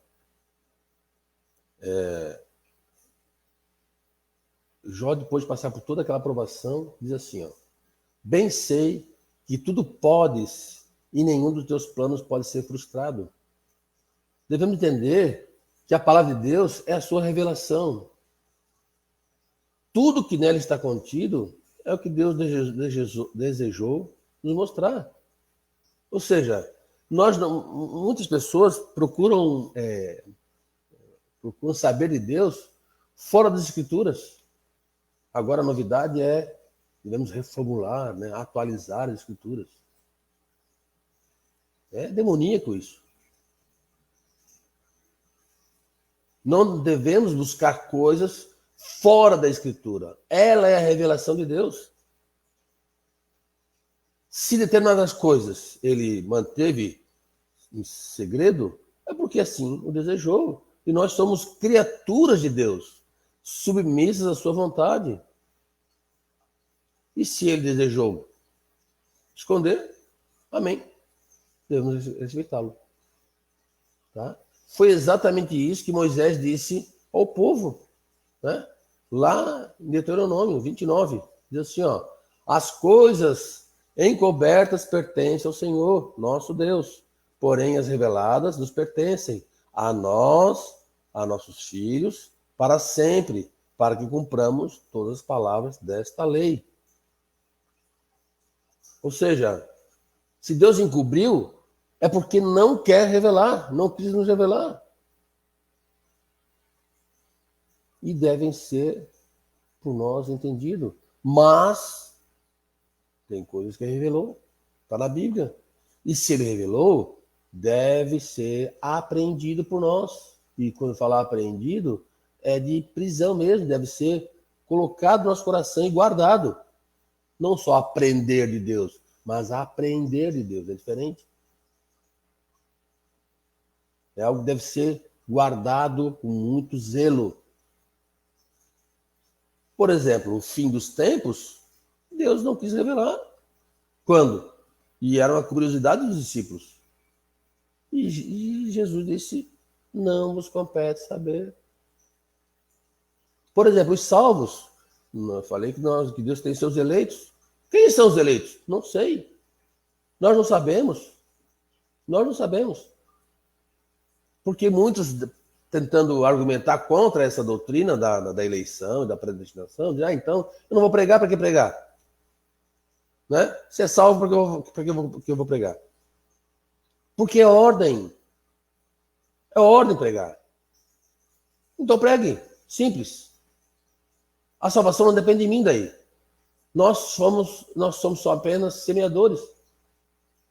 Jó, depois de passar por toda aquela provação, diz assim, ó: bem sei que tudo podes e nenhum dos teus planos pode ser frustrado. devemos entender que a palavra de Deus é a sua revelação. Tudo que nela está contido é o que Deus desejou nos mostrar. Ou seja, muitas pessoas procuram saber de Deus fora das Escrituras. Agora a novidade é, devemos reformular, né, atualizar as Escrituras. É demoníaco isso. Não devemos buscar coisas fora da Escritura. Ela é a revelação de Deus. Se determinadas coisas ele manteve em segredo, é porque assim o desejou. E nós somos criaturas de Deus, submissas à sua vontade. E se ele desejou esconder, amém. Devemos respeitá-lo. Tá? Foi exatamente isso que Moisés disse ao povo, né? Lá em Deuteronômio 29, diz assim, ó, as coisas encobertas pertencem ao Senhor, nosso Deus, porém as reveladas nos pertencem a nós, a nossos filhos, para sempre, para que cumpramos todas as palavras desta lei. Ou seja, se Deus encobriu, é porque não quer revelar, não quis nos revelar. E devem ser por nós entendidos. Mas tem coisas que ele revelou, está na Bíblia. E se ele revelou, deve ser apreendido por nós. E quando falar apreendido, é de prisão mesmo, deve ser colocado no nosso coração e guardado. Não só aprender de Deus, mas aprender de Deus, é diferente. É algo que deve ser guardado com muito zelo. Por exemplo, o fim dos tempos, Deus não quis revelar. Quando? E era uma curiosidade dos discípulos. E Jesus disse, não vos compete saber. Por exemplo, os salvos. Eu falei que Deus tem seus eleitos. Quem são os eleitos? Não sei. Nós não sabemos. Nós não sabemos. Porque muitos, tentando argumentar contra essa doutrina da eleição e da predestinação, dizem, então, eu não vou pregar, para que pregar? Né? Se é salvo, para que eu vou pregar? Porque é ordem. É ordem pregar. Então pregue. Simples. A salvação não depende de mim daí. Nós somos só apenas semeadores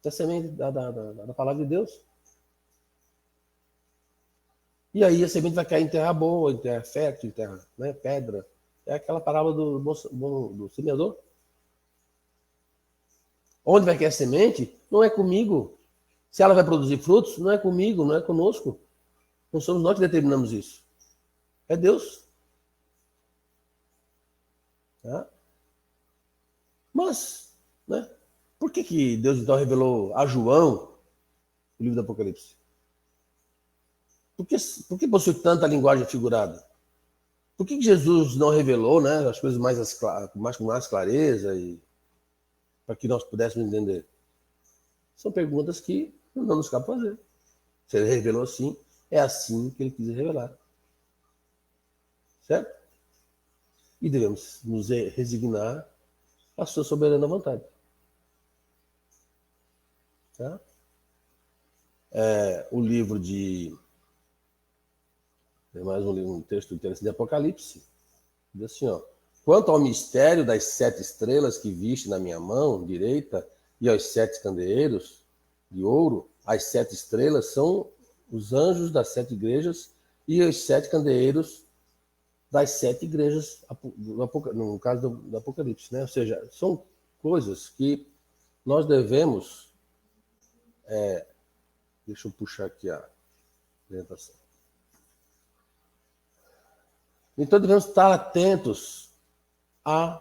da semente da palavra de Deus. E aí a semente vai cair em terra boa, em terra fértil, em terra, né, pedra. É aquela parábola do semeador. Onde vai cair a semente, não é comigo. Se ela vai produzir frutos, não é comigo, não é conosco. Não somos nós que determinamos isso. É Deus. Tá? Mas, né, por que Deus então revelou a João o livro do Apocalipse? Por que possui tanta linguagem figurada? Por que Jesus não revelou, né, as coisas com mais clareza e para que nós pudéssemos entender? São perguntas que não nos cabe fazer. Se ele revelou assim, é assim que ele quis revelar. Certo? E devemos nos resignar à sua soberana vontade. Tá? O livro de... Tem mais um texto interessante de Apocalipse. Diz assim, ó. Quanto ao mistério das 7 estrelas que viste na minha mão direita e aos 7 candeeiros de ouro, as 7 estrelas são os anjos das 7 igrejas e os 7 candeeiros das 7 igrejas, no caso do Apocalipse, né? Ou seja, são coisas que nós devemos... deixa eu puxar aqui a apresentação. Então devemos estar atentos à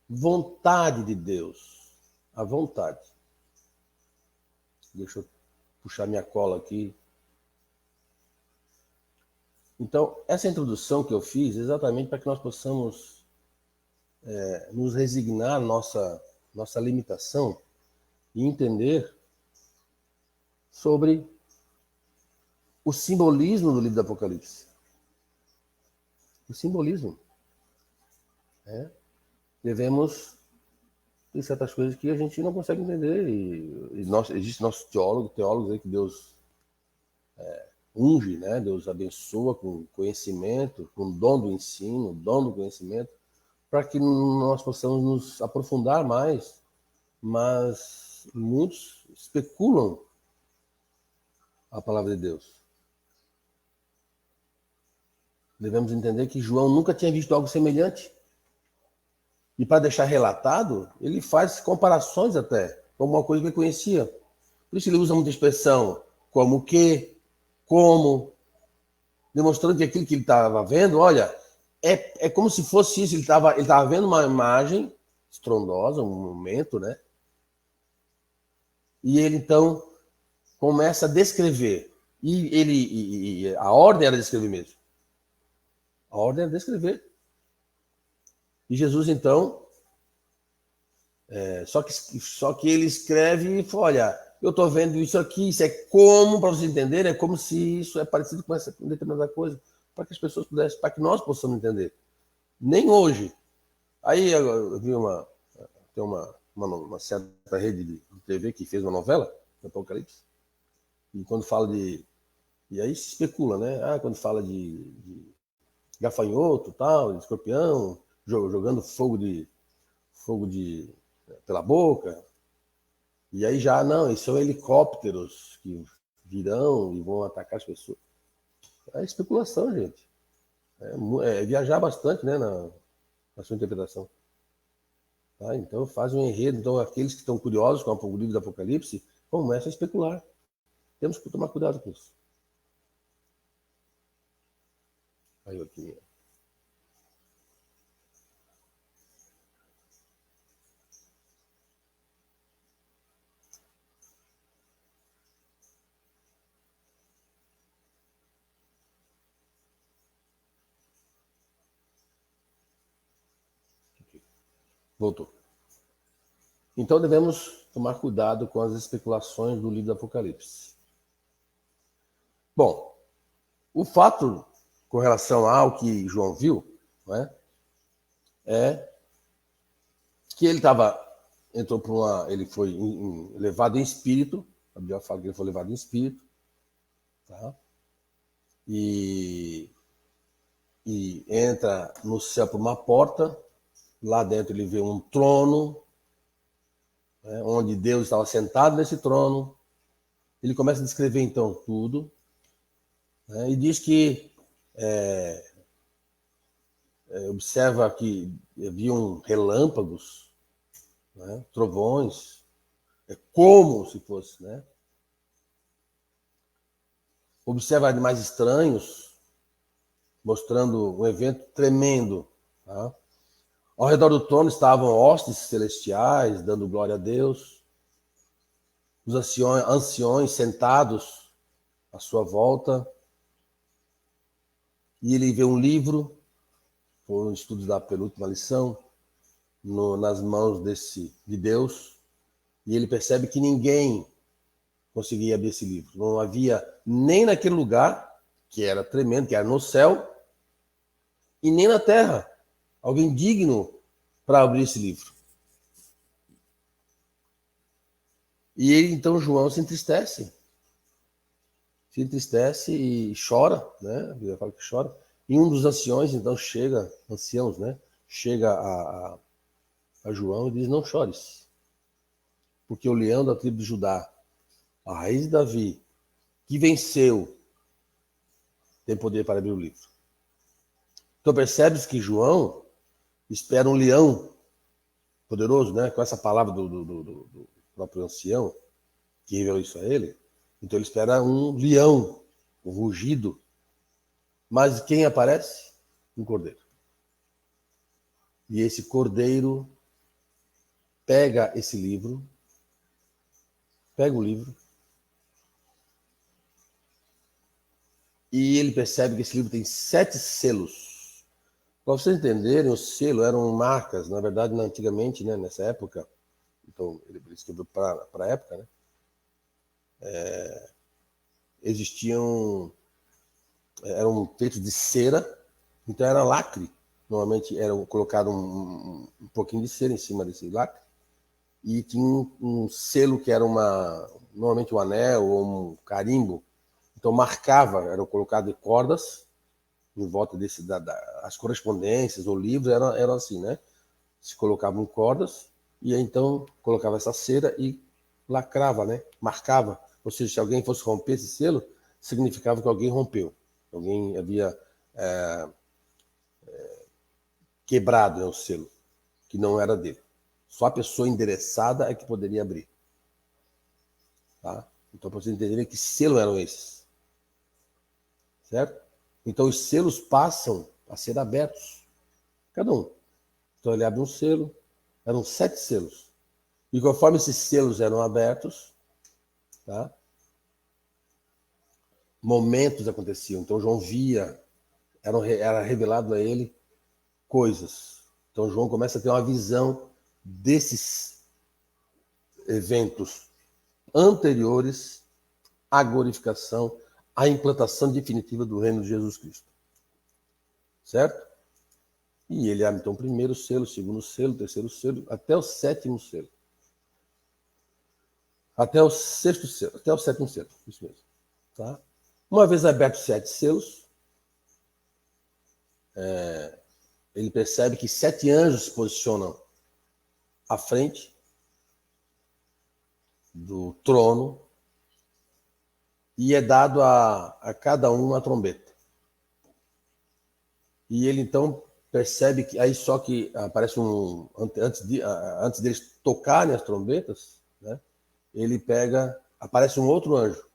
vontade de Deus. À vontade. Deixa eu puxar minha cola aqui. Então, essa introdução que eu fiz é exatamente para que nós possamos nos resignar à nossa limitação e entender sobre o simbolismo do livro do Apocalipse. O simbolismo. Devemos ter certas coisas que a gente não consegue entender. Existe nossos teólogos aí que Deus unge, né? Deus abençoa com conhecimento, com dom do ensino, dom do conhecimento, para que nós possamos nos aprofundar mais. Mas muitos especulam a palavra de Deus. Devemos entender que João nunca tinha visto algo semelhante. E para deixar relatado, ele faz comparações até, com uma coisa que ele conhecia. Por isso ele usa muita expressão como o que, como, demonstrando que aquilo que ele estava vendo, olha, é como se fosse isso, ele estava vendo uma imagem estrondosa, um momento, né? E ele então começa a descrever. E a ordem era descrever mesmo. A ordem era descrever. E Jesus, então, só que ele escreve e fala, olha, eu estou vendo isso aqui, isso é como, para vocês entenderem, é como se isso é parecido com essa determinada coisa, para que as pessoas pudessem, para que nós possamos entender. Nem hoje. Aí eu vi tem uma certa rede de TV que fez uma novela, do Apocalipse, e quando fala de... E aí se especula, né? Quando fala de gafanhoto, tal, de escorpião, jogando fogo pela boca. E aí já, não, isso são helicópteros que virão e vão atacar as pessoas. É especulação, gente. É viajar bastante, né, na sua interpretação. Tá? Então faz um enredo. Então aqueles que estão curiosos com o livro do Apocalipse começam a especular. Temos que tomar cuidado com isso. Aí aqui. Voltou. Então devemos tomar cuidado com as especulações do livro do Apocalipse. Bom, o fato com relação ao que João viu, né, é que ele foi levado em espírito, a Bíblia fala que ele foi levado em espírito, tá? E entra no céu por uma porta, lá dentro ele vê um trono, né, onde Deus estava sentado nesse trono. Ele começa a descrever então tudo, né, e diz que observa que haviam relâmpagos, né, trovões, como se fosse, né? Observa animais estranhos, mostrando um evento tremendo. Tá? Ao redor do trono estavam hostes celestiais, dando glória a Deus. Os anciões sentados à sua volta. E ele vê um livro, foi um estudo da penúltima lição, nas mãos de Deus. E ele percebe que ninguém conseguia abrir esse livro. Não havia nem naquele lugar, que era tremendo, que era no céu, e nem na terra alguém digno para abrir esse livro. E ele, então, João se entristece e chora, né? A Bíblia fala que chora. E um dos anciãos, então, anciãos, né? Chega a João e diz, não chores, porque o leão da tribo de Judá, a raiz de Davi, que venceu, tem poder para abrir o livro. Então percebes que João espera um leão poderoso, né? Com essa palavra do próprio ancião, que revelou isso a ele. Então ele espera um leão, um rugido. Mas quem aparece? Um cordeiro. E esse cordeiro pega o livro, e ele percebe que esse livro tem 7 selos. Para vocês entenderem, o selo eram marcas, na verdade, antigamente, né, nessa época, então ele escreveu para a época, né? eram feitos de cera, então era lacre. Normalmente era colocado um pouquinho de cera em cima desse lacre, e tinha um selo que era normalmente um anel ou um carimbo. Então marcava, eram colocadas cordas em volta as correspondências ou livros eram assim, né? Se colocavam cordas e aí, então colocava essa cera e lacrava, né? Marcava. Ou seja, se alguém fosse romper esse selo, significava que alguém rompeu, alguém havia quebrado, né, o selo, que não era dele. Só a pessoa endereçada é que poderia abrir. Tá? Então, para vocês entenderem que selo eram esses. Certo? Então, os selos passam a ser abertos. Cada um. Então, ele abre um selo. Eram 7 selos. E conforme esses selos eram abertos, tá? Momentos aconteciam. Então, João via, era revelado a ele coisas. Então, João começa a ter uma visão desses eventos anteriores à glorificação, à implantação definitiva do reino de Jesus Cristo. Certo? E ele abre, então, o primeiro selo, o segundo selo, o terceiro selo, até o 7º selo. Até o 6º selo, até o 7º selo. Isso mesmo. Tá? Uma vez abertos 7 selos, ele percebe que 7 anjos se posicionam à frente do trono e é dado a cada um uma trombeta. E ele, então, percebe que aí só que aparece antes deles tocarem as trombetas, né, aparece um outro anjo.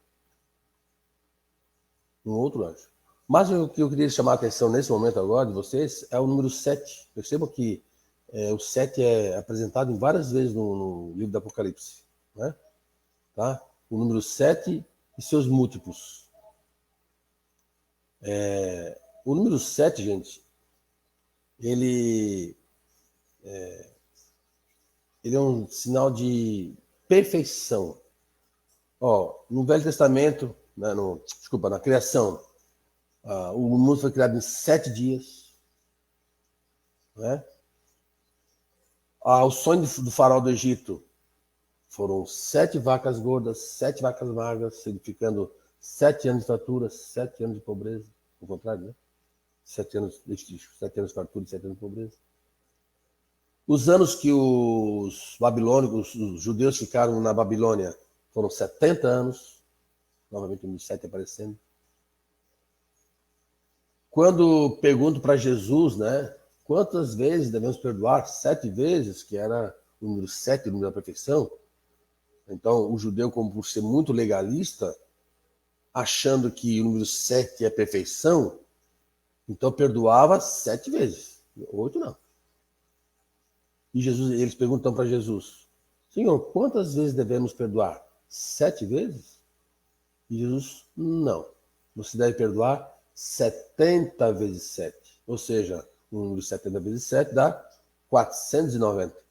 Mas o que eu queria chamar a atenção nesse momento agora de vocês é o número 7. Percebam que o 7 é apresentado em várias vezes no livro do Apocalipse. Né? Tá? O número 7 e seus múltiplos. O número 7, gente, ele é um sinal de perfeição. No Velho Testamento, na criação, o mundo foi criado em 7 dias. Né? O sonho do faraó do Egito foram 7 vacas gordas, 7 vacas magras, significando 7 anos de fartura, 7 anos de pobreza. Ao contrário, né? 7 anos de 7 anos de fartura e 7 anos de pobreza. Os anos que os babilônicos, os judeus ficaram na Babilônia foram 70 anos. Novamente o número 7 aparecendo. Quando pergunto para Jesus, né, quantas vezes devemos perdoar? 7 vezes, que era o número 7, o número da perfeição. Então, o judeu, como por ser muito legalista, achando que o número 7 é perfeição, então perdoava 7 vezes. 8 não. E eles perguntam para Jesus, Senhor, quantas vezes devemos perdoar? 7 vezes? E Jesus, não. Você deve perdoar 70 vezes 7. Ou seja, o número 70 vezes 7 dá 490.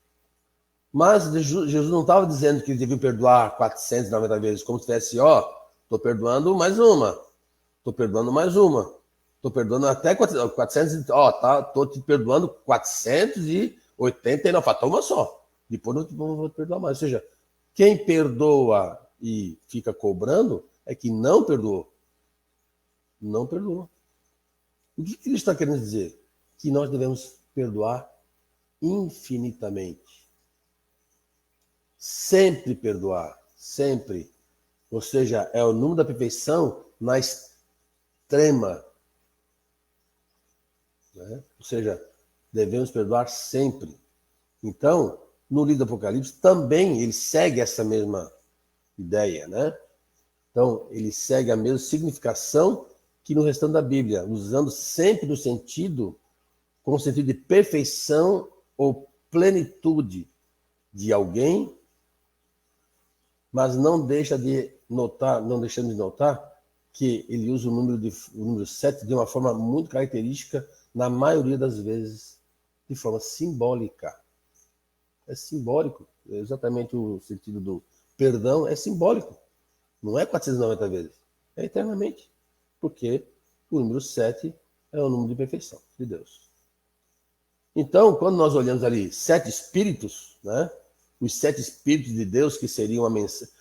Mas Jesus não estava dizendo que ele devia perdoar 490 vezes, como se tivesse, estou perdoando mais uma, estou perdoando mais uma, estou perdoando até 400, estou te perdoando 489, falta uma só, depois não vou te perdoar mais. Ou seja, quem perdoa e fica cobrando é que não perdoou. Não perdoou. O que ele está querendo dizer? Que nós devemos perdoar infinitamente. Sempre perdoar, sempre. Ou seja, é o número da perfeição na extrema. Né? Ou seja, devemos perdoar sempre. Então, no livro do Apocalipse, também ele segue essa mesma ideia, né? Então, ele segue a mesma significação que no restante da Bíblia, usando sempre o sentido, com o sentido de perfeição ou plenitude de alguém, mas não deixamos de notar que ele usa o número 7 de uma forma muito característica, na maioria das vezes, de forma simbólica. É simbólico. Exatamente o sentido do perdão é simbólico. Não é 490 vezes. É eternamente. Porque o número 7 é o número de perfeição de Deus. Então, quando nós olhamos ali 7 espíritos, né? Os 7 espíritos de Deus, que seriam a mensagem.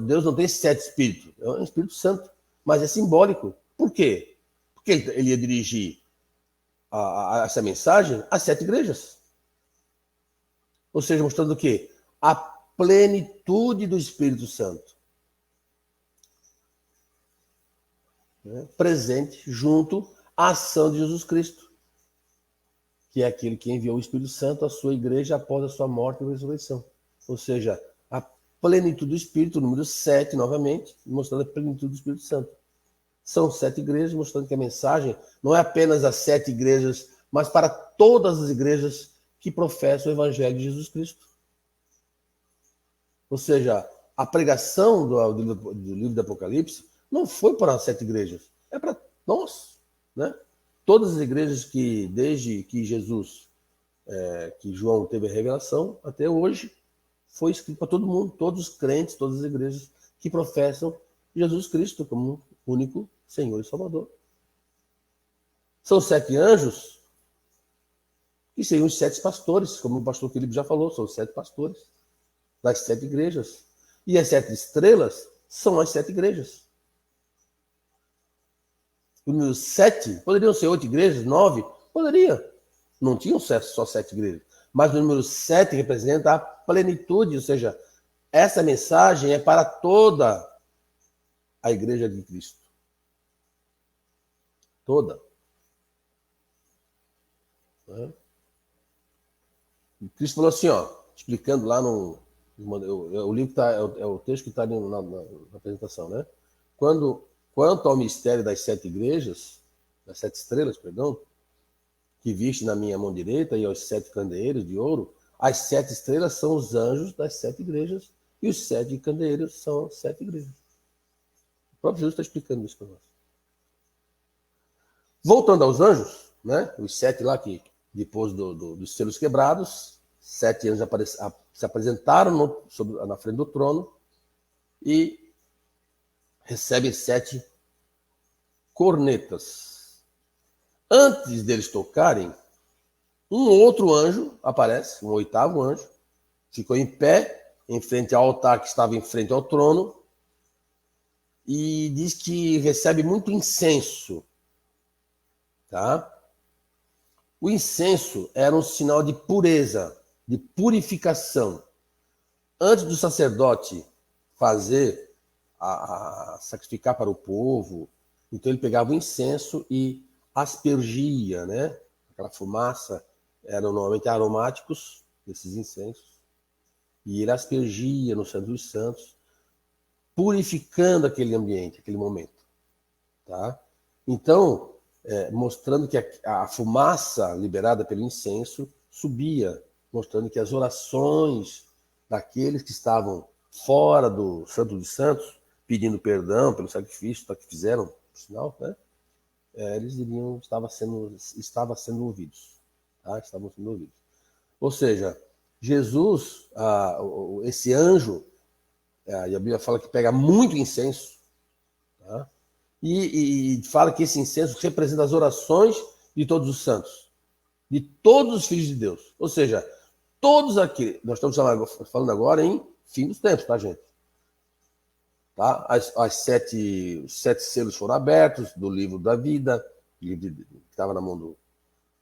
Deus não tem 7 espíritos, é um Espírito Santo, mas é simbólico. Por quê? Porque ele ia dirigir essa mensagem às 7 igrejas. Ou seja, mostrando o quê? A plenitude do Espírito Santo. Né? Presente junto à ação de Jesus Cristo, que é aquele que enviou o Espírito Santo à sua igreja após a sua morte e ressurreição. Ou seja, a plenitude do Espírito, número 7, novamente, mostrando a plenitude do Espírito Santo. São 7 igrejas, mostrando que a mensagem não é apenas às 7 igrejas, mas para todas as igrejas que professam o Evangelho de Jesus Cristo. Ou seja, a pregação do livro do Apocalipse não foi para as 7 igrejas, é para nós, né? Todas as igrejas que, desde que que João teve a revelação, até hoje, foi escrito para todo mundo, todos os crentes, todas as igrejas que professam Jesus Cristo como único Senhor e Salvador. São 7 anjos, que seriam os 7 pastores, como o pastor Felipe já falou, são os 7 pastores das 7 igrejas. E as 7 estrelas são as 7 igrejas. O número 7, poderiam ser 8 igrejas, 9? Poderia. Não tinham só 7 igrejas. Mas o número 7 representa a plenitude, ou seja, essa mensagem é para toda a igreja de Cristo. Toda. E Cristo falou assim, ó, explicando lá o livro é o texto que está na apresentação, né? Quanto ao mistério das 7 igrejas, das 7 estrelas, perdão, que viste na minha mão direita e aos 7 candeeiros de ouro, as 7 estrelas são os anjos das 7 igrejas e os 7 candeeiros são as 7 igrejas. O próprio Jesus está explicando isso para nós. Voltando aos anjos, né? Os 7 lá que, depois dos selos quebrados, 7 anjos se apresentaram na frente do trono e recebem 7 cornetas. Antes deles tocarem, um outro anjo aparece, um 8º anjo, ficou em pé, em frente ao altar que estava em frente ao trono, e diz que recebe muito incenso. Tá? O incenso era um sinal de pureza, de purificação. Antes do sacerdote fazer sacrificar para o povo, então ele pegava o incenso e aspergia, né? Aquela fumaça, eram normalmente aromáticos, esses incensos, e ele aspergia no Santo dos Santos, purificando aquele ambiente, aquele momento. Tá? Então, mostrando que a fumaça liberada pelo incenso subia, mostrando que as orações daqueles que estavam fora do Santo dos Santos, pedindo perdão pelo sacrifício que fizeram, por sinal, né? Eles diriam que estava sendo ouvidos. Tá? Estavam sendo ouvidos. Ou seja, Jesus, esse anjo, e a Bíblia fala que pega muito incenso, tá? E fala que esse incenso representa as orações de todos os santos, de todos os filhos de Deus. Ou seja, todos aqui, nós estamos falando agora em fim dos tempos, tá, gente? Tá? Os 7 selos foram abertos do livro da vida, livro que estava na mão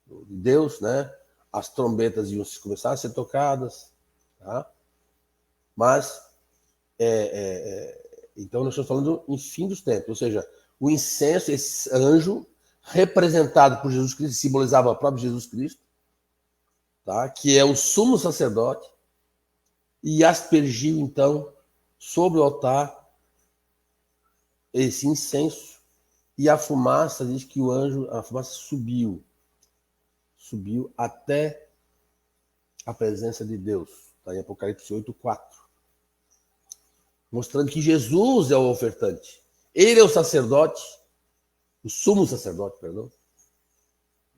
de Deus, né? As trombetas iam começar a ser tocadas, tá? Mas, então nós estamos falando em fim dos tempos, ou seja, o incenso, esse anjo, representado por Jesus Cristo, simbolizava o próprio Jesus Cristo, tá? Que é o sumo sacerdote, e aspergiu, então, sobre o altar esse incenso, e a fumaça, diz que a fumaça subiu até a presença de Deus, está em Apocalipse 8:4, mostrando que Jesus é o ofertante, ele é o sacerdote, o sumo sacerdote, perdão,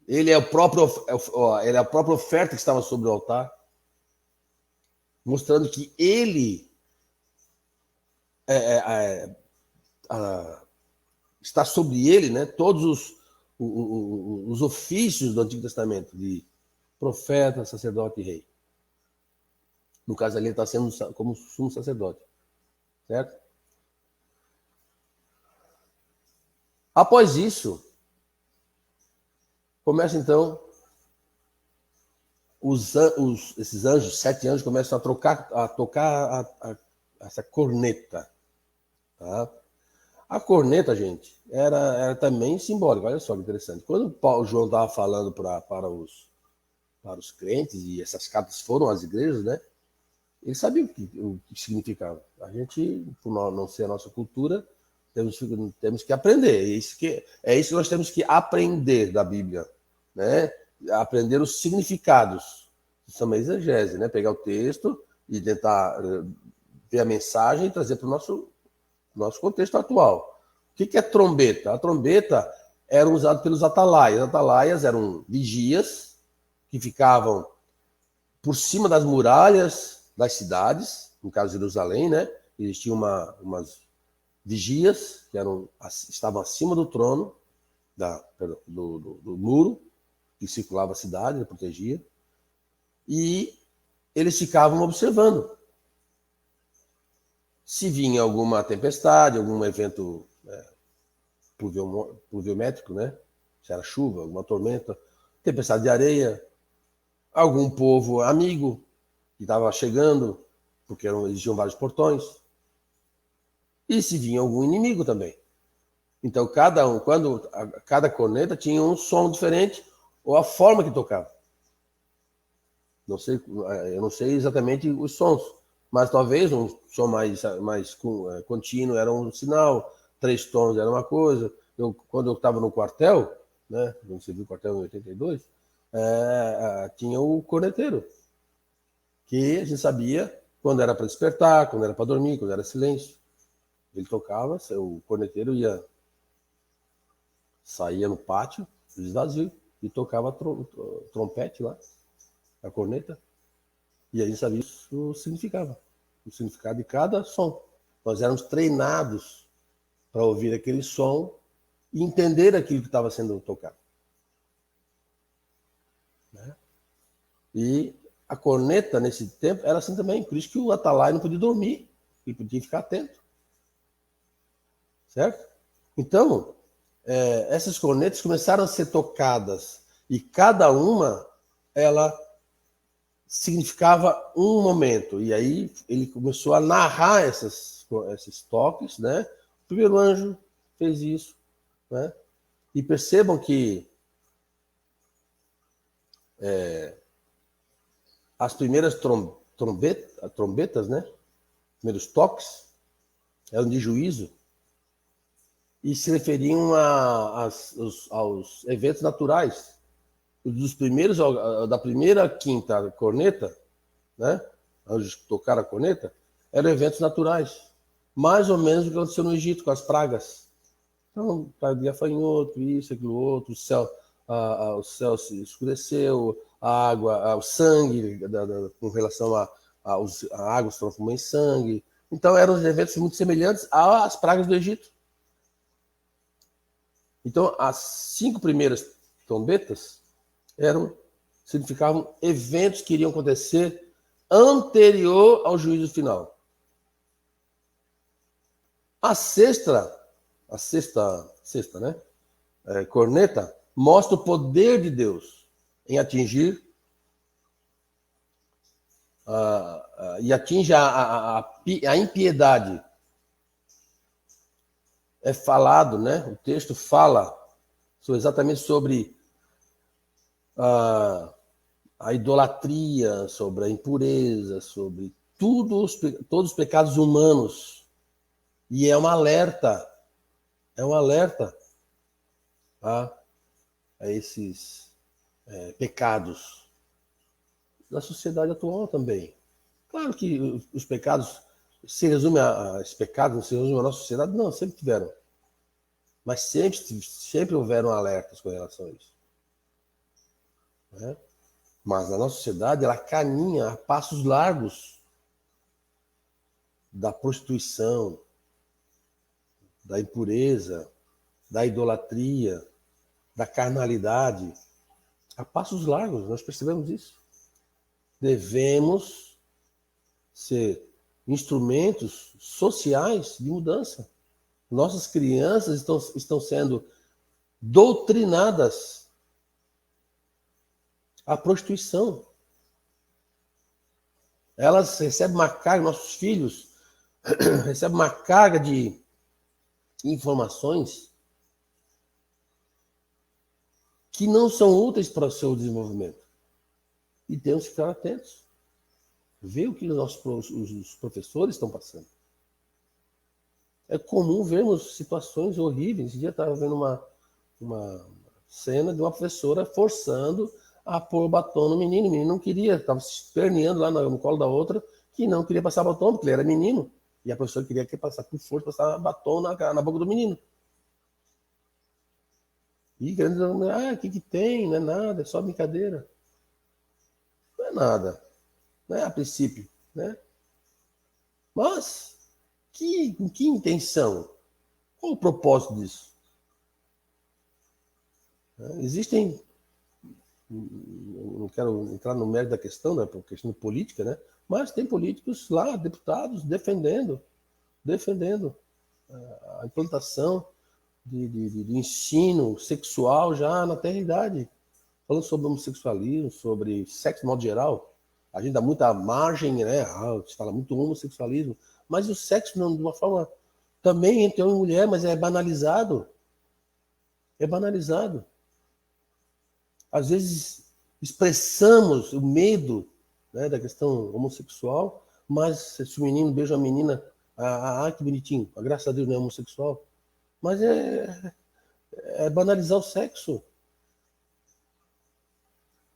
ele é a própria oferta que estava sobre o altar, mostrando que ele está sobre ele, né, todos os ofícios do Antigo Testamento, de profeta, sacerdote e rei. No caso ali, ele está sendo como sumo sacerdote. Certo? Após isso, começa então, esses anjos, 7 anjos, começam a tocar essa corneta. Tá? A corneta, gente, era também simbólica. Olha só que interessante. Quando João estava falando para os crentes, e essas cartas foram às igrejas, né? Ele sabia o que significava. A gente, por não ser a nossa cultura, temos que aprender. É isso que nós temos que aprender da Bíblia, né? Aprender os significados. Isso também é exegese, né? Pegar o texto e tentar ver a mensagem e trazer para o nosso contexto atual. O que é trombeta? A trombeta era usada pelos atalaias. Atalaias eram vigias que ficavam por cima das muralhas das cidades, no caso de Jerusalém, né? Existiam umas vigias que estavam acima do trono, do muro, que circulava a cidade, protegia, e eles ficavam observando. Se vinha alguma tempestade, algum evento pluviométrico, né? Se era chuva, alguma tormenta, tempestade de areia, algum povo amigo que estava chegando, porque existiam vários portões, e se vinha algum inimigo também. Então, cada corneta tinha um som diferente, ou a forma que tocava. Eu não sei exatamente os sons, mas talvez um som mais contínuo era um sinal, 3 tons era uma coisa. Quando eu estava no quartel, né, quando você viu o quartel em 82, tinha o corneteiro, que a gente sabia quando era para despertar, quando era para dormir, quando era silêncio. Ele tocava, o corneteiro saía no pátio, esvazio, e tocava trompete lá, a corneta, e a gente sabia o significado de cada som. Nós éramos treinados para ouvir aquele som e entender aquilo que estava sendo tocado. Né? E a corneta, nesse tempo, era assim também. Por isso que o atalaia não podia dormir. Ele podia ficar atento. Certo? Então, essas cornetas começaram a ser tocadas. E cada uma, ela significava um momento. E aí ele começou a narrar esses toques. Né? O primeiro anjo fez isso. Né? E percebam que as primeiras trombetas, né? Primeiros toques, eram de juízo e se referiam aos eventos naturais. Dos primeiros, da primeira quinta corneta, né? Antes de tocar a corneta, eram eventos naturais. Mais ou menos o que aconteceu no Egito com as pragas. Então, praga de gafanhoto, isso, aquilo, outro, o céu se escureceu, a água, o sangue, com relação a água se transformou em sangue. Então, eram eventos muito semelhantes às pragas do Egito. Então, as 5 primeiras trombetas significavam eventos que iriam acontecer anterior ao juízo final. A sexta, né? Corneta mostra o poder de Deus em atingir e atinge a impiedade. É falado, né? O texto fala exatamente sobre a idolatria, sobre a impureza, sobre todos os pecados humanos. E é um alerta a esses pecados da sociedade atual também. Claro que os pecados se resumem a esse pecado, não se resume à nossa sociedade, não, sempre tiveram. Mas sempre houveram alertas com relação a isso. Né? Mas a nossa sociedade, ela caminha a passos largos da prostituição, da impureza, da idolatria, da carnalidade, a passos largos. Nós percebemos isso. Devemos ser instrumentos sociais de mudança. Nossas crianças estão sendo doutrinadas à prostituição. Elas recebem uma carga, nossos filhos recebem uma carga de informações que não são úteis para o seu desenvolvimento. E temos que ficar atentos. Ver o que os professores estão passando. É comum vermos situações horríveis. Esse dia eu estava vendo uma cena de uma professora forçando a pôr batom no menino. O menino não queria, estava se esperneando lá no colo da outra, que não queria passar batom, porque ele era menino. E a professora queria que passar com força, passar batom na boca do menino. E querendo dizer, o que tem? Não é nada, é só brincadeira. Não é nada. Não é a princípio, né? Mas, com que intenção? Qual o propósito disso? Existem, não quero entrar no mérito da questão, né, por questão política, né? Mas tem políticos lá, deputados, defendendo a implantação de ensino sexual já na tenra-idade, falando sobre homossexualismo, sobre sexo de modo geral. A gente dá muita margem, né? Se fala muito homossexualismo, mas o sexo de uma forma também entre homem e mulher, mas é banalizado. É banalizado. Às vezes expressamos o medo, né, da questão homossexual, mas se o menino beija a menina, que bonitinho, graças a Deus não é homossexual. Mas é banalizar o sexo.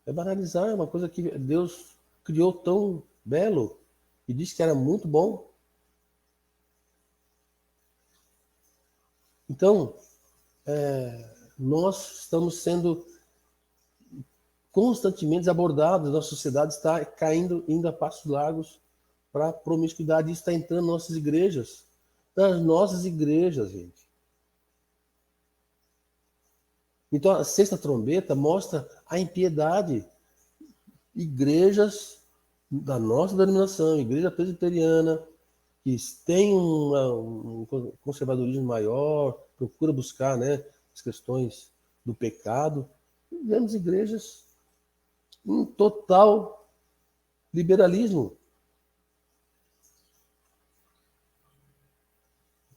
É banalizar, é uma coisa que Deus criou tão belo e disse que era muito bom. Então, nós estamos sendo constantemente abordados, nossa sociedade está indo a passos largos para a promiscuidade. Isso está entrando nas nossas igrejas. Nas nossas igrejas, gente. Então, a sexta trombeta mostra a impiedade. Igrejas da nossa denominação, igreja presbiteriana, que tem um conservadorismo maior, procura buscar, né, as questões do pecado. E vemos igrejas em total liberalismo.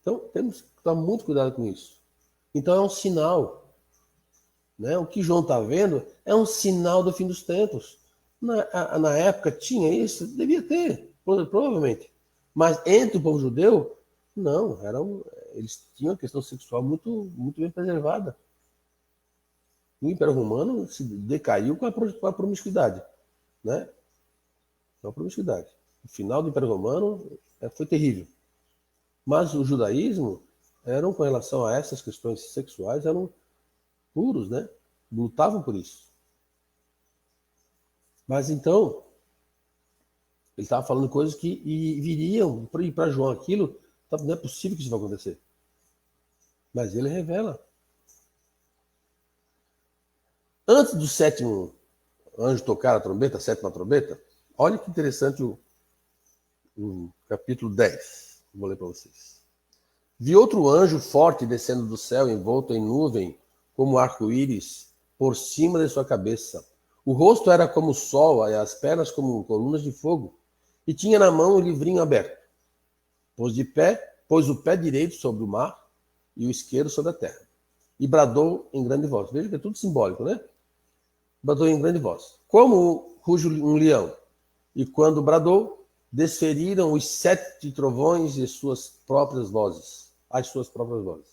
Então, temos que tomar muito cuidado com isso. Então, é um sinal. Né? O que João está vendo é um sinal do fim dos tempos. Na época tinha isso? Devia ter, provavelmente. Mas entre o povo judeu, não. Eles tinham a questão sexual muito, muito bem preservada. O Império Romano se decaiu com a promiscuidade. Né? Com a promiscuidade. O final do Império Romano foi terrível. Mas o judaísmo, com relação a essas questões sexuais, eram puros, né? Lutavam por isso. Mas então, ele estava falando coisas que viriam para João aquilo, não é possível que isso vai acontecer. Mas ele revela. Antes do sétimo anjo tocar a trombeta, a sétima trombeta, olha que interessante o capítulo 10. Vou ler para vocês. Vi outro anjo forte descendo do céu, envolto em nuvem, como arco-íris, por cima de sua cabeça. O rosto era como o sol, e as pernas como colunas de fogo. E tinha na mão o livrinho aberto. Pôs o pé direito sobre o mar e o esquerdo sobre a terra. E bradou em grande voz. Veja que é tudo simbólico, né? Bradou em grande voz. Como ruge um leão. E quando bradou, desferiram os 7 trovões de suas próprias vozes. As suas próprias vozes.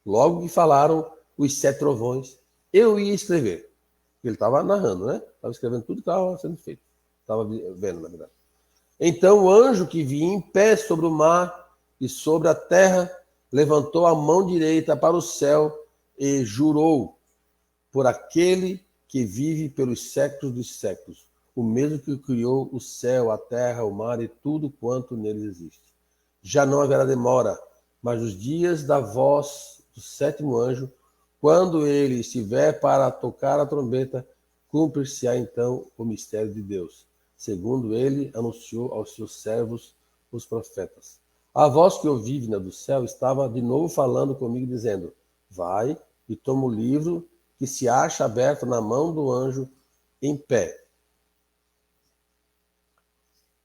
Logo que falaram os 7 trovões, eu ia escrever. Ele estava narrando, né? Estava escrevendo tudo que estava sendo feito. Estava vendo, na verdade. Então o anjo que vinha em pé sobre o mar e sobre a terra levantou a mão direita para o céu e jurou por aquele que vive pelos séculos dos séculos, o mesmo que criou o céu, a terra, o mar e tudo quanto neles existe. Já não haverá demora, Mas os dias da voz do sétimo anjo, quando ele estiver para tocar a trombeta, cumprir-se-á então o mistério de Deus, segundo ele anunciou aos seus servos, os profetas. A voz que ouvi vinda do céu estava de novo falando comigo, dizendo: vai e toma o livro que se acha aberto na mão do anjo em pé,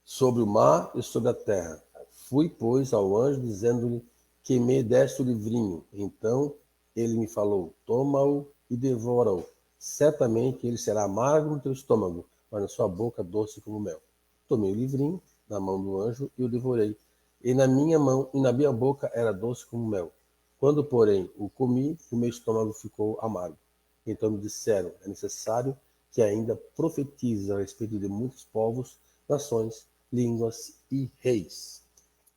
sobre o mar e sobre a terra. Fui, pois, ao anjo, dizendo-lhe que me desse o livrinho. Então ele me falou: toma-o e devora-o. Certamente ele será amargo no teu estômago, mas na sua boca doce como mel. Tomei o livrinho na mão do anjo e o devorei. E na minha mão e na minha boca era doce como mel. Quando, porém, o comi, o meu estômago ficou amargo. Então me disseram: é necessário que ainda profetizes a respeito de muitos povos, nações, línguas e reis.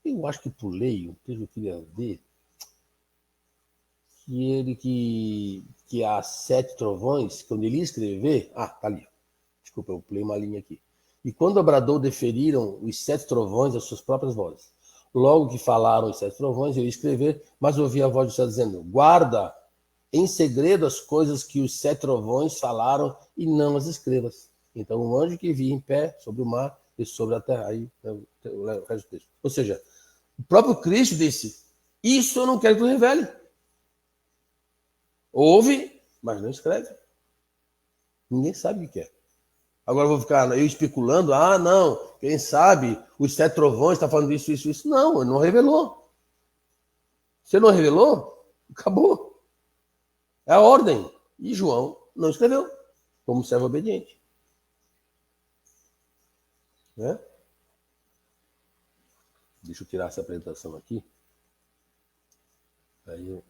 Eu acho que pulei um texto que eu queria ver, que há 7 trovões, quando ele ia escrever... Ah, tá ali. Desculpa, eu pulei uma linha aqui. E quando bradou, deferiram os 7 trovões as suas próprias vozes. Logo que falaram os 7 trovões, eu ia escrever, mas ouvi a voz do céu dizendo: guarda em segredo as coisas que os 7 trovões falaram e não as escrevas. Então, um anjo que via em pé sobre o mar e sobre a terra. Aí, o resto do texto. Ou seja, o próprio Cristo disse: isso eu não quero que tu revele. Ouve, mas não escreve. Ninguém sabe o que é. Agora eu vou ficar eu especulando: ah, não, quem sabe os 7 trovões estão falando isso, isso, isso. Não, ele não revelou. Se ele não revelou, acabou. É a ordem. E João não escreveu, como servo obediente. Né? Deixa eu tirar essa apresentação aqui. Aí eu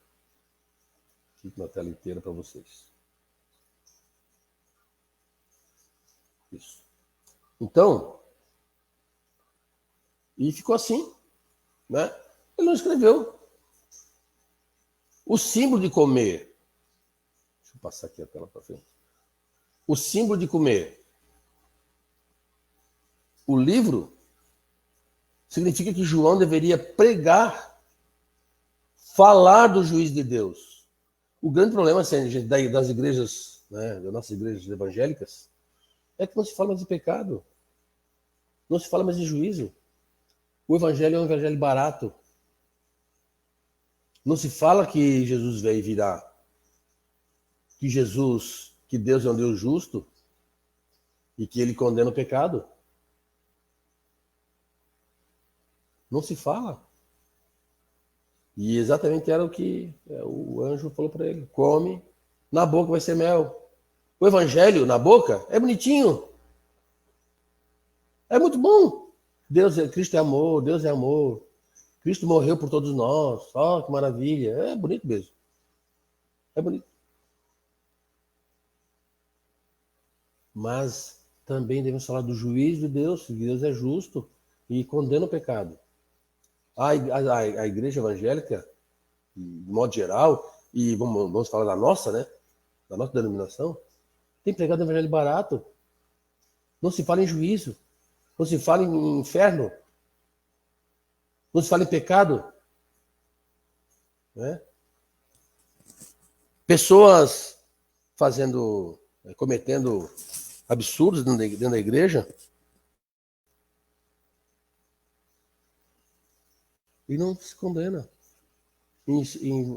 fico na tela inteira para vocês. Isso. Então, e ficou assim, né? Ele não escreveu. O símbolo de comer. Deixa eu passar aqui a tela para frente. O símbolo de comer. O livro significa que João deveria pregar, falar do juízo de Deus. O grande problema das igrejas, né, das nossas igrejas evangélicas, é que não se fala mais de pecado. Não se fala mais de juízo. O evangelho é um evangelho barato. Não se fala que Jesus veio e virá. Que Deus é um Deus justo e que ele condena o pecado. Não se fala. E exatamente era o que o anjo falou para ele: come, na boca vai ser mel. O evangelho na boca é bonitinho. É muito bom. Cristo é amor, Deus é amor. Cristo morreu por todos nós. Oh, que maravilha. É bonito mesmo. É bonito. Mas também devemos falar do juízo de Deus, que Deus é justo e condena o pecado. A igreja evangélica, de modo geral, e vamos falar da nossa, né? Da nossa denominação, tem pregado o evangelho barato. Não se fala em juízo. Não se fala em inferno. Não se fala em pecado. Né? Pessoas cometendo absurdos dentro da igreja e não se condena. Em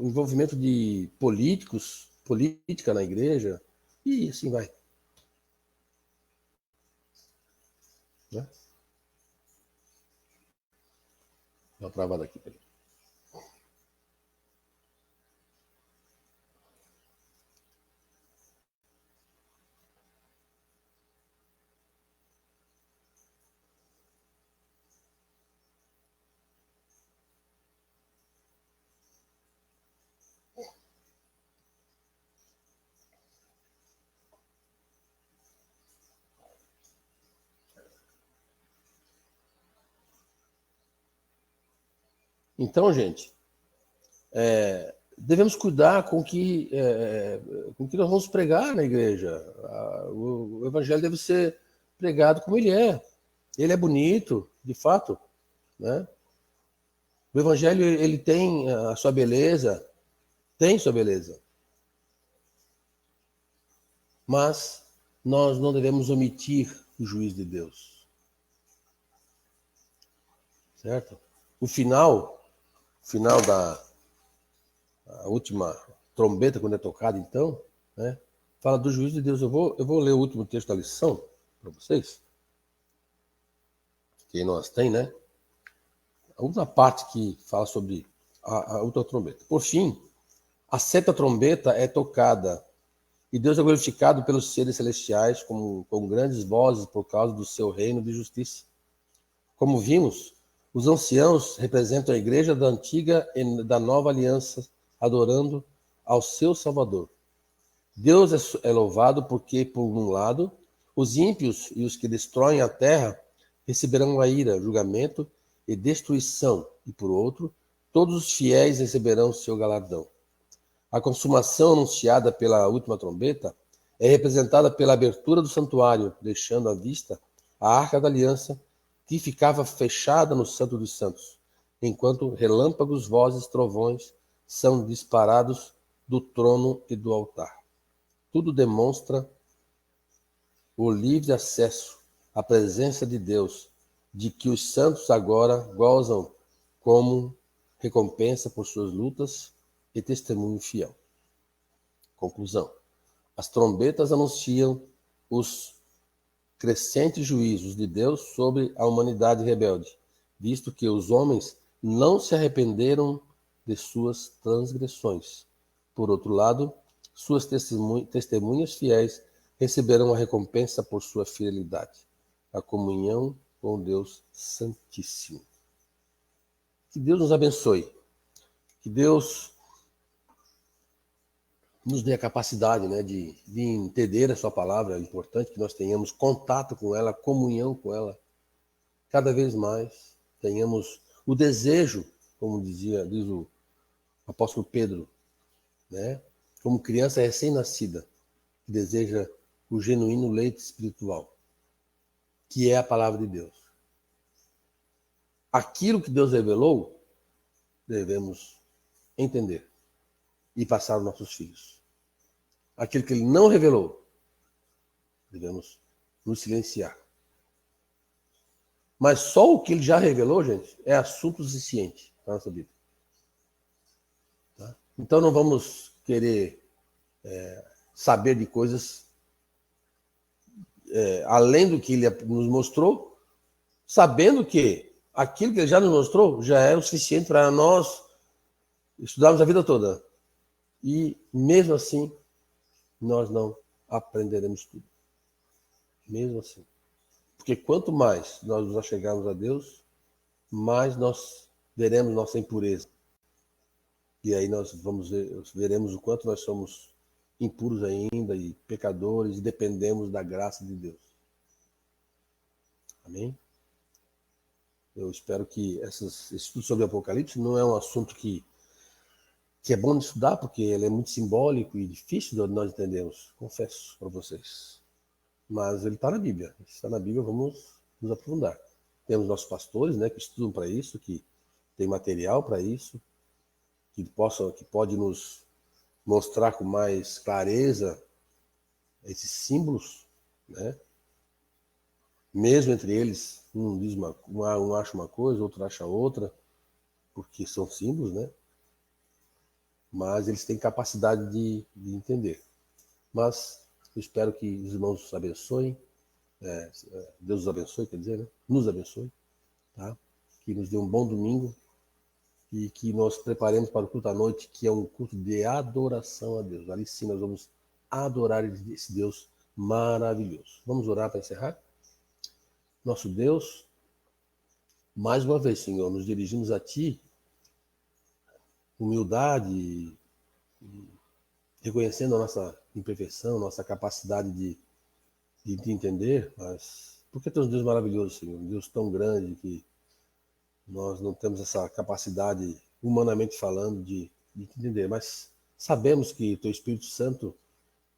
envolvimento de política na igreja, e assim vai. Né? Dá uma travada aqui. Peraí. Então, gente, devemos cuidar com que nós vamos pregar na igreja. O evangelho deve ser pregado como ele é. Ele é bonito, de fato, né? O Evangelho, ele tem a sua beleza, tem sua beleza. Mas nós não devemos omitir o juízo de Deus. Certo? O final da a última trombeta, quando é tocada, então, né, fala do juízo de Deus. Eu vou ler o último texto da lição para vocês, que nós tem, né? A última parte que fala sobre a última trombeta. Por fim, a sexta trombeta é tocada e Deus é glorificado pelos seres celestiais com grandes vozes por causa do seu reino de justiça. Como vimos, os anciãos representam a igreja da antiga e da nova aliança, adorando ao seu Salvador. Deus é louvado porque, por um lado, os ímpios e os que destroem a terra receberão a ira, julgamento e destruição, e, por outro, todos os fiéis receberão seu galardão. A consumação anunciada pela última trombeta é representada pela abertura do santuário, deixando à vista a arca da aliança, que ficava fechada no Santo dos Santos, enquanto relâmpagos, vozes, trovões são disparados do trono e do altar. Tudo demonstra o livre acesso à presença de Deus, de que os santos agora gozam como recompensa por suas lutas e testemunho fiel. Conclusão. As trombetas anunciam os crescentes juízos de Deus sobre a humanidade rebelde, visto que os homens não se arrependeram de suas transgressões. Por outro lado, suas testemunhas fiéis receberão a recompensa por sua fidelidade, a comunhão com Deus Santíssimo. Que Deus nos abençoe. Que Deus nos dê a capacidade, né, de entender a sua palavra. É importante que nós tenhamos contato com ela, comunhão com ela. Cada vez mais tenhamos o desejo, como diz o apóstolo Pedro, né, como criança recém-nascida, que deseja o genuíno leite espiritual, que é a palavra de Deus. Aquilo que Deus revelou, devemos entender e passar aos nossos filhos. Aquilo que Ele não revelou, devemos nos silenciar. Mas só o que Ele já revelou, gente, é assunto suficiente para a nossa vida. Tá? Então não vamos querer saber de coisas além do que Ele nos mostrou, sabendo que aquilo que Ele já nos mostrou já é o suficiente para nós estudarmos a vida toda. E mesmo assim, nós não aprenderemos tudo. Mesmo assim. Porque quanto mais nós nos achegarmos a Deus, mais nós veremos nossa impureza. E aí nós veremos o quanto nós somos impuros ainda e pecadores e dependemos da graça de Deus. Amém? Eu espero que esse estudo sobre o Apocalipse não é um assunto que é bom de estudar, porque ele é muito simbólico e difícil de nós entendermos, confesso para vocês. Mas ele está na Bíblia. Se está na Bíblia, vamos nos aprofundar. Temos nossos pastores, né, que estudam para isso, que tem material para isso, que pode nos mostrar com mais clareza esses símbolos, né? Mesmo entre eles, um acha uma coisa, outro acha outra, porque são símbolos, né? Mas eles têm capacidade de entender. Mas eu espero que os irmãos nos abençoem, Deus os abençoe, quer dizer, né? Nos abençoe, tá? Que nos dê um bom domingo e que nós preparemos para o culto à noite, que é um culto de adoração a Deus. Ali sim nós vamos adorar esse Deus maravilhoso. Vamos orar para encerrar? Nosso Deus, mais uma vez, Senhor, nos dirigimos a Ti, humildade, reconhecendo a nossa imperfeição, nossa capacidade de te entender, mas porque Tu és um Deus maravilhoso, Senhor, um Deus tão grande que nós não temos essa capacidade, humanamente falando, de te entender, mas sabemos que Teu Espírito Santo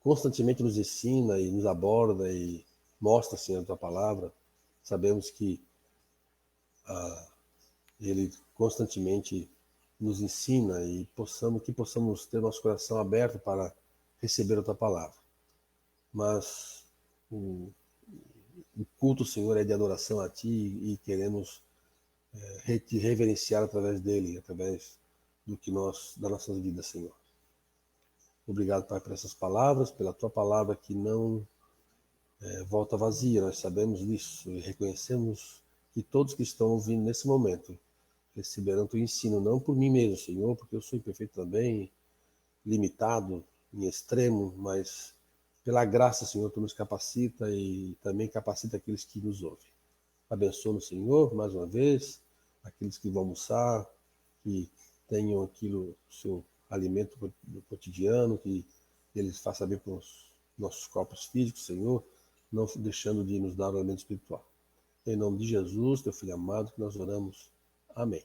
constantemente nos ensina e nos aborda e mostra, Senhor, a Tua palavra. Sabemos que Ele constantemente nos ensina e possamos ter nosso coração aberto para receber a tua palavra. Mas o culto, Senhor, é de adoração a ti e queremos te reverenciar através dele, através das nossas vidas, Senhor. Obrigado, Pai, por essas palavras, pela tua palavra que não volta vazia. Nós sabemos disso e reconhecemos que todos que estão ouvindo nesse momento receberão teu ensino, não por mim mesmo, Senhor, porque eu sou imperfeito também, limitado, em extremo, mas pela graça, Senhor, tu nos capacita e também capacita aqueles que nos ouvem. Abençoa o Senhor, mais uma vez, aqueles que vão almoçar, que tenham aquilo, o seu alimento do cotidiano, que eles façam bem para os nossos corpos físicos, Senhor, não deixando de nos dar o alimento espiritual. Em nome de Jesus, teu Filho amado, que nós oramos. Amém.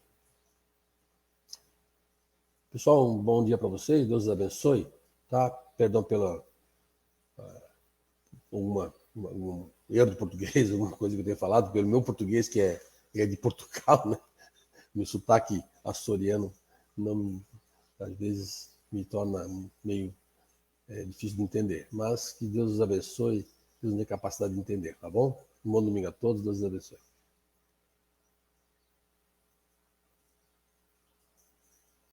Pessoal, um bom dia para vocês, Deus os abençoe, tá? Perdão pela um erro de português, alguma coisa que eu tenha falado, pelo meu português que é de Portugal, né? Meu sotaque açoriano não, às vezes me torna meio difícil de entender, mas que Deus os abençoe, Deus nos dê capacidade de entender, tá bom? Um bom domingo a todos, Deus os abençoe.